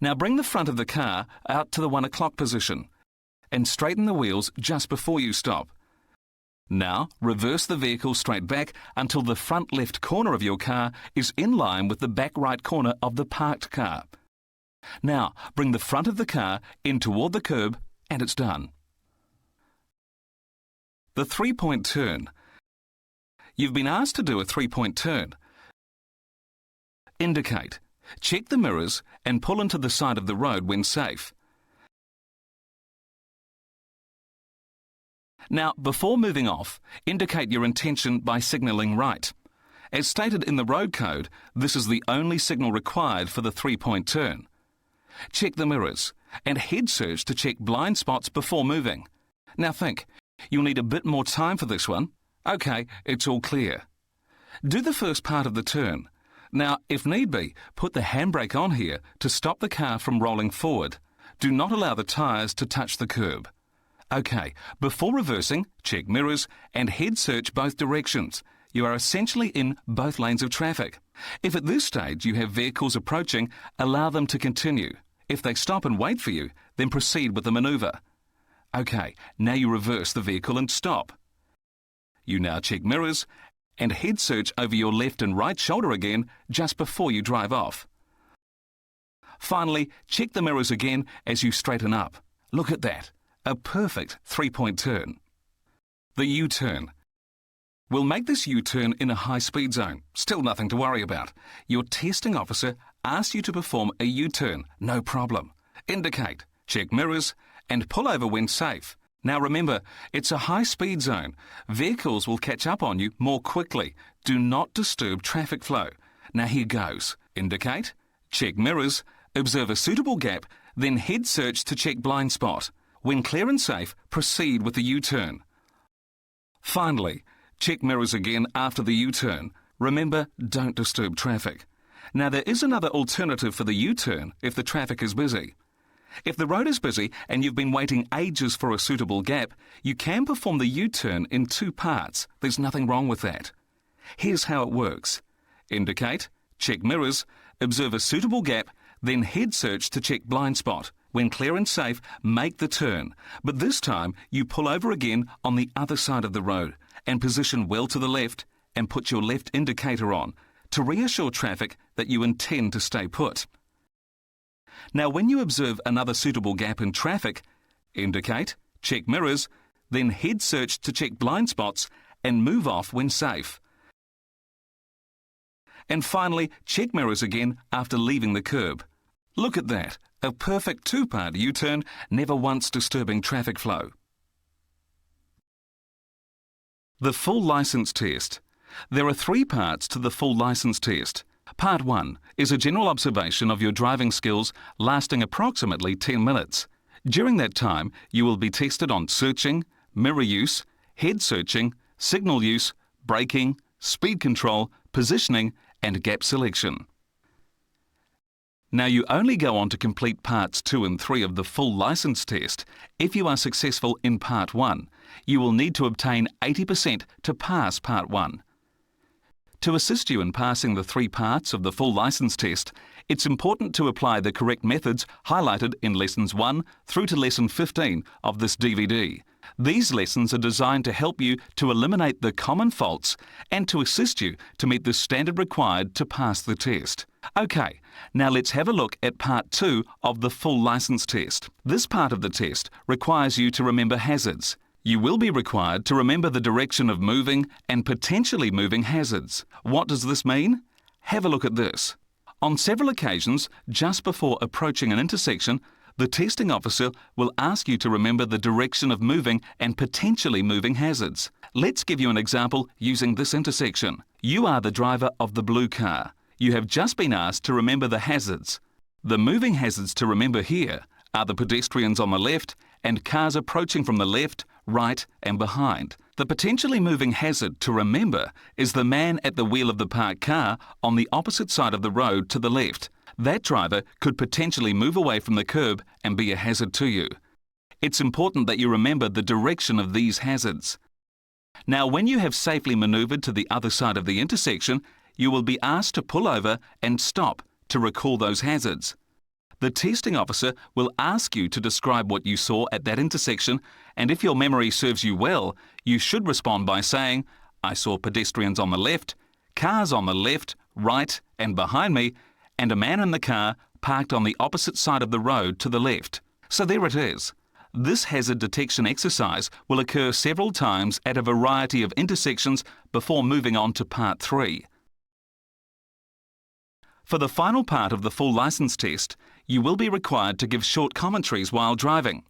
Now bring the front of the car out to the 1 o'clock position and straighten the wheels just before you stop. Now reverse the vehicle straight back until the front left corner of your car is in line with the back right corner of the parked car. Now bring the front of the car in toward the curb and it's done. The 3-point turn. You've been asked to do a 3-point turn. Indicate, check the mirrors and pull into the side of the road when safe. Now, before moving off, indicate your intention by signalling right. As stated in the road code, this is the only signal required for the 3-point turn. Check the mirrors and head search to check blind spots before moving. Now think, you'll need a bit more time for this one. OK, it's all clear. Do the first part of the turn. Now, if need be, put the handbrake on here to stop the car from rolling forward. Do not allow the tyres to touch the curb. OK, before reversing, check mirrors and head search both directions. You are essentially in both lanes of traffic. If at this stage you have vehicles approaching, allow them to continue. If they stop and wait for you, then proceed with the manoeuvre. OK, now you reverse the vehicle and stop. You now check mirrors and head search over your left and right shoulder again just before you drive off. Finally, check the mirrors again as you straighten up. Look at that, a perfect 3-point turn. The U-turn. We'll make this U-turn in a high-speed zone. Still nothing to worry about. Your testing officer asks you to perform a U-turn, no problem. Indicate, check mirrors and pull over when safe. Now remember, it's a high-speed zone. Vehicles will catch up on you more quickly. Do not disturb traffic flow. Now here goes. Indicate, check mirrors, observe a suitable gap, then head search to check blind spot. When clear and safe, proceed with the U-turn. Finally, check mirrors again after the U-turn. Remember, don't disturb traffic. Now there is another alternative for the U-turn if the traffic is busy. If the road is busy and you've been waiting ages for a suitable gap, you can perform the U-turn in 2 parts. There's nothing wrong with that. Here's how it works. Indicate, check mirrors, observe a suitable gap, then head search to check blind spot. When clear and safe, make the turn. But this time, you pull over again on the other side of the road and position well to the left and put your left indicator on to reassure traffic that you intend to stay put. Now, when you observe another suitable gap in traffic, indicate, check mirrors, then head search to check blind spots and move off when safe. And finally, check mirrors again after leaving the curb. Look at that, a perfect 2-part U-turn, never once disturbing traffic flow. The full licence test. There are 3 parts to the full licence test. Part 1 is a general observation of your driving skills lasting approximately 10 minutes. During that time, you will be tested on searching, mirror use, head searching, signal use, braking, speed control, positioning and gap selection. Now you only go on to complete parts 2 and 3 of the full licence test if you are successful in part 1. You will need to obtain 80% to pass part 1. To assist you in passing the 3 parts of the full licence test, it's important to apply the correct methods highlighted in Lessons 1 through to Lesson 15 of this DVD. These lessons are designed to help you to eliminate the common faults and to assist you to meet the standard required to pass the test. OK, now let's have a look at Part 2 of the full licence test. This part of the test requires you to remember hazards. You will be required to remember the direction of moving and potentially moving hazards. What does this mean? Have a look at this. On several occasions, just before approaching an intersection, the testing officer will ask you to remember the direction of moving and potentially moving hazards. Let's give you an example using this intersection. You are the driver of the blue car. You have just been asked to remember the hazards. The moving hazards to remember here are the pedestrians on the left and cars approaching from the left, right and behind. The potentially moving hazard to remember is the man at the wheel of the parked car on the opposite side of the road to the left. That driver could potentially move away from the curb and be a hazard to you. It's important that you remember the direction of these hazards. Now, when you have safely manoeuvred to the other side of the intersection, you will be asked to pull over and stop to recall those hazards. The testing officer will ask you to describe what you saw at that intersection, and if your memory serves you well, you should respond by saying, "I saw pedestrians on the left, cars on the left, right and behind me, and a man in the car parked on the opposite side of the road to the left." So there it is. This hazard detection exercise will occur several times at a variety of intersections before moving on to Part 3. For the final part of the full licence test, you will be required to give short commentaries while driving.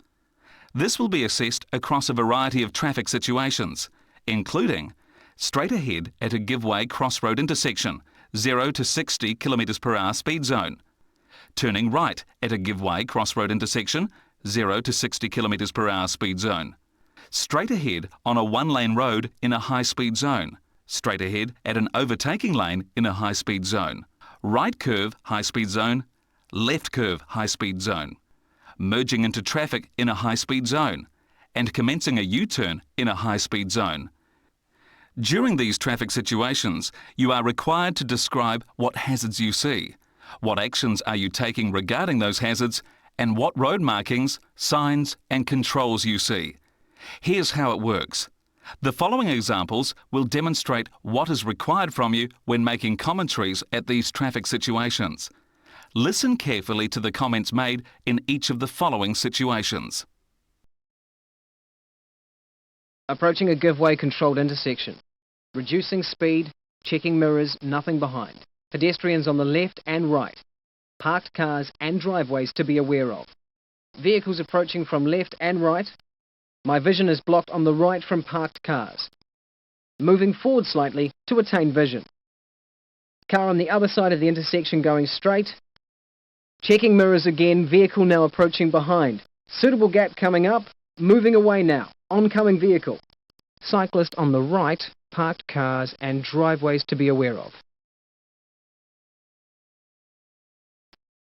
This will be assessed across a variety of traffic situations, including straight ahead at a give-way crossroad intersection, 0 to 60 km/h speed zone, turning right at a give-way crossroad intersection, 0 to 60 km/h speed zone, straight ahead on a one-lane road in a high-speed zone, straight ahead at an overtaking lane in a high-speed zone, right curve high-speed zone, left curve high-speed zone, merging into traffic in a high-speed zone, and commencing a U-turn in a high-speed zone. During these traffic situations, you are required to describe what hazards you see, what actions are you taking regarding those hazards, and what road markings, signs and controls you see. Here's how it works. The following examples will demonstrate what is required from you when making commentaries at these traffic situations. Listen carefully to the comments made in each of the following situations. Approaching a give-way controlled intersection. Reducing speed, checking mirrors, nothing behind. Pedestrians on the left and right. Parked cars and driveways to be aware of. Vehicles approaching from left and right. My vision is blocked on the right from parked cars. Moving forward slightly to attain vision. Car on the other side of the intersection going straight. Checking mirrors again, vehicle now approaching behind. Suitable gap coming up, moving away now. Oncoming vehicle. Cyclist on the right, parked cars and driveways to be aware of.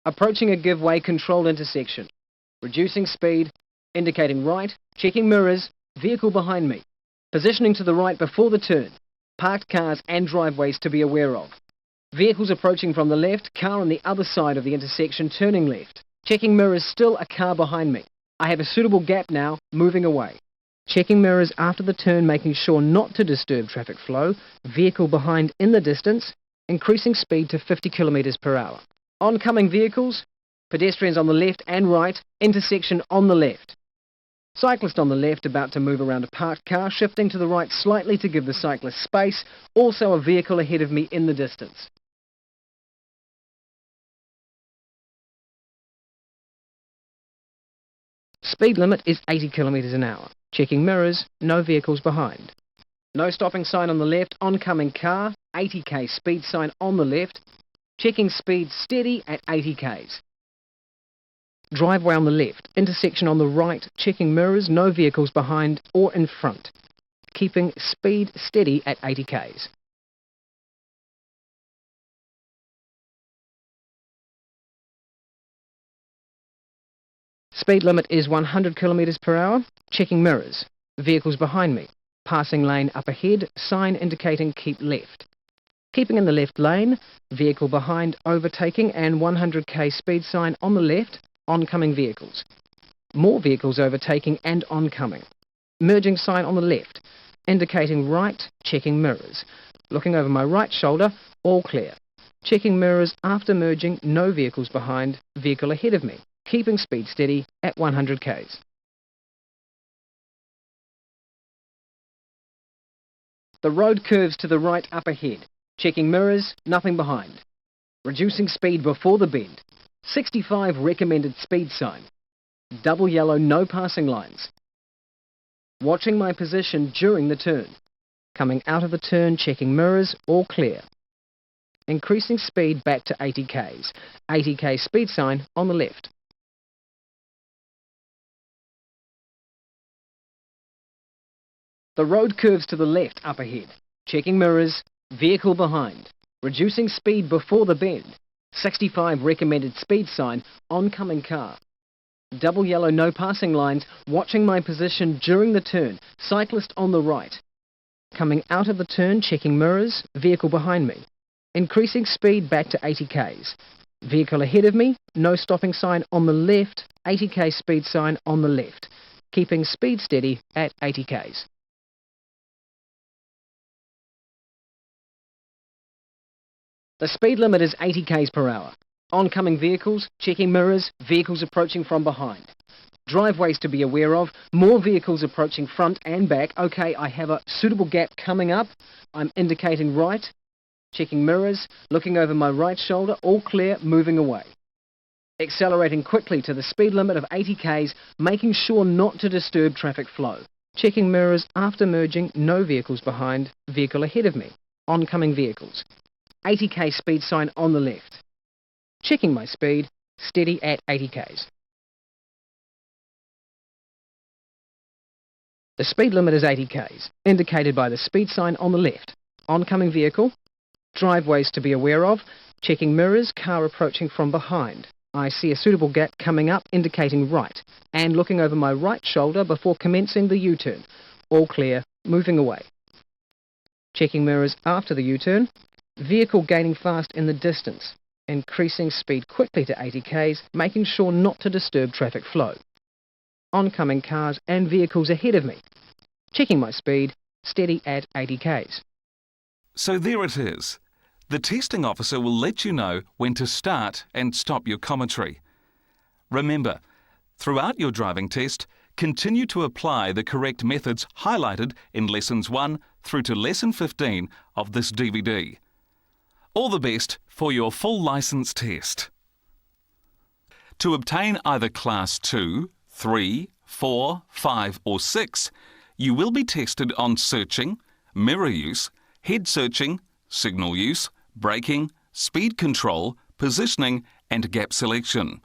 Approaching a give-way controlled intersection. Reducing speed, indicating right, checking mirrors, vehicle behind me. Positioning to the right before the turn. Parked cars and driveways to be aware of. Vehicles approaching from the left, car on the other side of the intersection turning left. Checking mirrors, still a car behind me. I have a suitable gap now, moving away. Checking mirrors after the turn, making sure not to disturb traffic flow. Vehicle behind in the distance, increasing speed to 50 km/h. Oncoming vehicles, pedestrians on the left and right, intersection on the left. Cyclist on the left about to move around a parked car, shifting to the right slightly to give the cyclist space, also a vehicle ahead of me in the distance. Speed limit is 80 km/h. Checking mirrors, no vehicles behind. No stopping sign on the left, oncoming car, 80 km speed sign on the left. Checking speed steady at 80 km. Driveway on the left, intersection on the right, checking mirrors, no vehicles behind or in front. Keeping speed steady at 80 km. Speed limit is 100 km/h. Checking mirrors. Vehicles behind me. Passing lane up ahead. Sign indicating keep left. Keeping in the left lane. Vehicle behind overtaking and 100 km speed sign on the left. Oncoming vehicles. More vehicles overtaking and oncoming. Merging sign on the left. Indicating right. Checking mirrors. Looking over my right shoulder. All clear. Checking mirrors after merging. No vehicles behind. Vehicle ahead of me. Keeping speed steady at 100 km. The road curves to the right up ahead. Checking mirrors, nothing behind. Reducing speed before the bend. 65 recommended speed sign. Double yellow, no passing lines. Watching my position during the turn. Coming out of the turn, checking mirrors, all clear. Increasing speed back to 80 km. 80 km speed sign on the left. The road curves to the left up ahead. Checking mirrors, vehicle behind. Reducing speed before the bend. 65 recommended speed sign, oncoming car. Double yellow, no passing lines, watching my position during the turn. Cyclist on the right. Coming out of the turn, checking mirrors, vehicle behind me. Increasing speed back to 80 k's. Vehicle ahead of me, no stopping sign on the left, 80 k speed sign on the left. Keeping speed steady at 80 k's. The speed limit is 80 k's per hour. Oncoming vehicles, checking mirrors, vehicles approaching from behind. Driveways to be aware of, more vehicles approaching front and back. Okay, I have a suitable gap coming up. I'm indicating right, checking mirrors, looking over my right shoulder, all clear, moving away. Accelerating quickly to the speed limit of 80 k's, making sure not to disturb traffic flow. Checking mirrors after merging, no vehicles behind, vehicle ahead of me. Oncoming vehicles. 80 k speed sign on the left. Checking my speed, steady at 80 k's. The speed limit is 80 k's, indicated by the speed sign on the left. Oncoming vehicle. Driveways to be aware of, checking mirrors, car approaching from behind. I see a suitable gap coming up, indicating right, and looking over my right shoulder before commencing the U-turn. All clear, moving away. Checking mirrors after the U-turn. Vehicle gaining fast in the distance, increasing speed quickly to 80 k's, making sure not to disturb traffic flow. Oncoming cars and vehicles ahead of me. Checking my speed, steady at 80 k's. So there it is. The testing officer will let you know when to start and stop your commentary. Remember, throughout your driving test, continue to apply the correct methods highlighted in Lessons 1 through to Lesson 15 of this DVD. All the best for your full licence test. To obtain either Class 2, 3, 4, 5 or 6, you will be tested on searching, mirror use, head searching, signal use, braking, speed control, positioning and gap selection.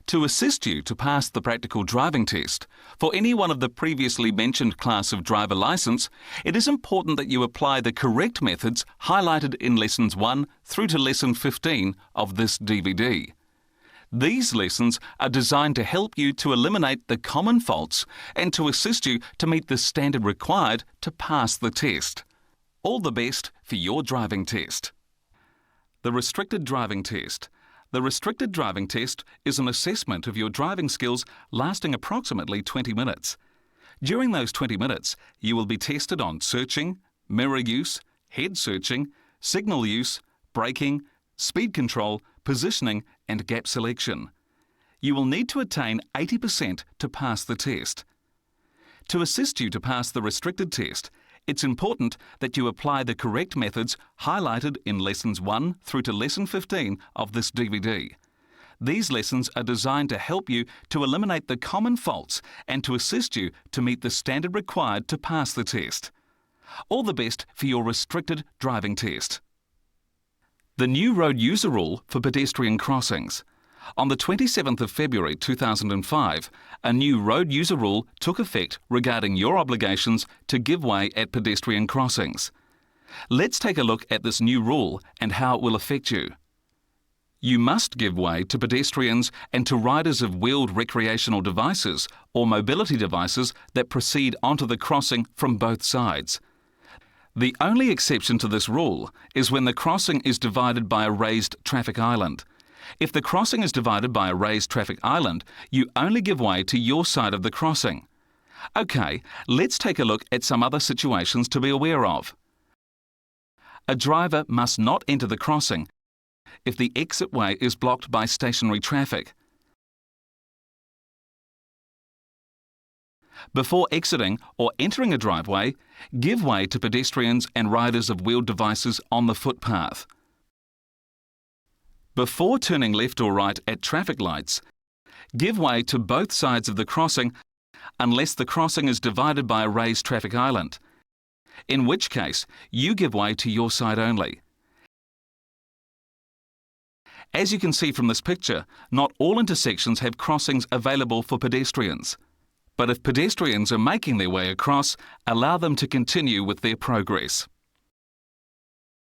To assist you to pass the practical driving test, for any one of the previously mentioned class of driver licence, it is important that you apply the correct methods highlighted in Lessons 1 through to Lesson 15 of this DVD. These lessons are designed to help you to eliminate the common faults and to assist you to meet the standard required to pass the test. All the best for your driving test. The Restricted Driving Test. The Restricted Driving Test is an assessment of your driving skills lasting approximately 20 minutes. During those 20 minutes, you will be tested on searching, mirror use, head searching, signal use, braking, speed control, positioning and gap selection. You will need to attain 80% to pass the test. To assist you to pass the restricted test, it's important that you apply the correct methods highlighted in Lessons 1 through to Lesson 15 of this DVD. These lessons are designed to help you to eliminate the common faults and to assist you to meet the standard required to pass the test. All the best for your restricted driving test. The new road user rule for pedestrian crossings. On the 27th of February 2005, a new road user rule took effect regarding your obligations to give way at pedestrian crossings. Let's take a look at this new rule and how it will affect you. You must give way to pedestrians and to riders of wheeled recreational devices or mobility devices that proceed onto the crossing from both sides. The only exception to this rule is when the crossing is divided by a raised traffic island. If the crossing is divided by a raised traffic island, you only give way to your side of the crossing. OK, let's take a look at some other situations to be aware of. A driver must not enter the crossing if the exit way is blocked by stationary traffic. Before exiting or entering a driveway, give way to pedestrians and riders of wheeled devices on the footpath. Before turning left or right at traffic lights, give way to both sides of the crossing unless the crossing is divided by a raised traffic island, in which case you give way to your side only. As you can see from this picture, not all intersections have crossings available for pedestrians. But if pedestrians are making their way across, allow them to continue with their progress.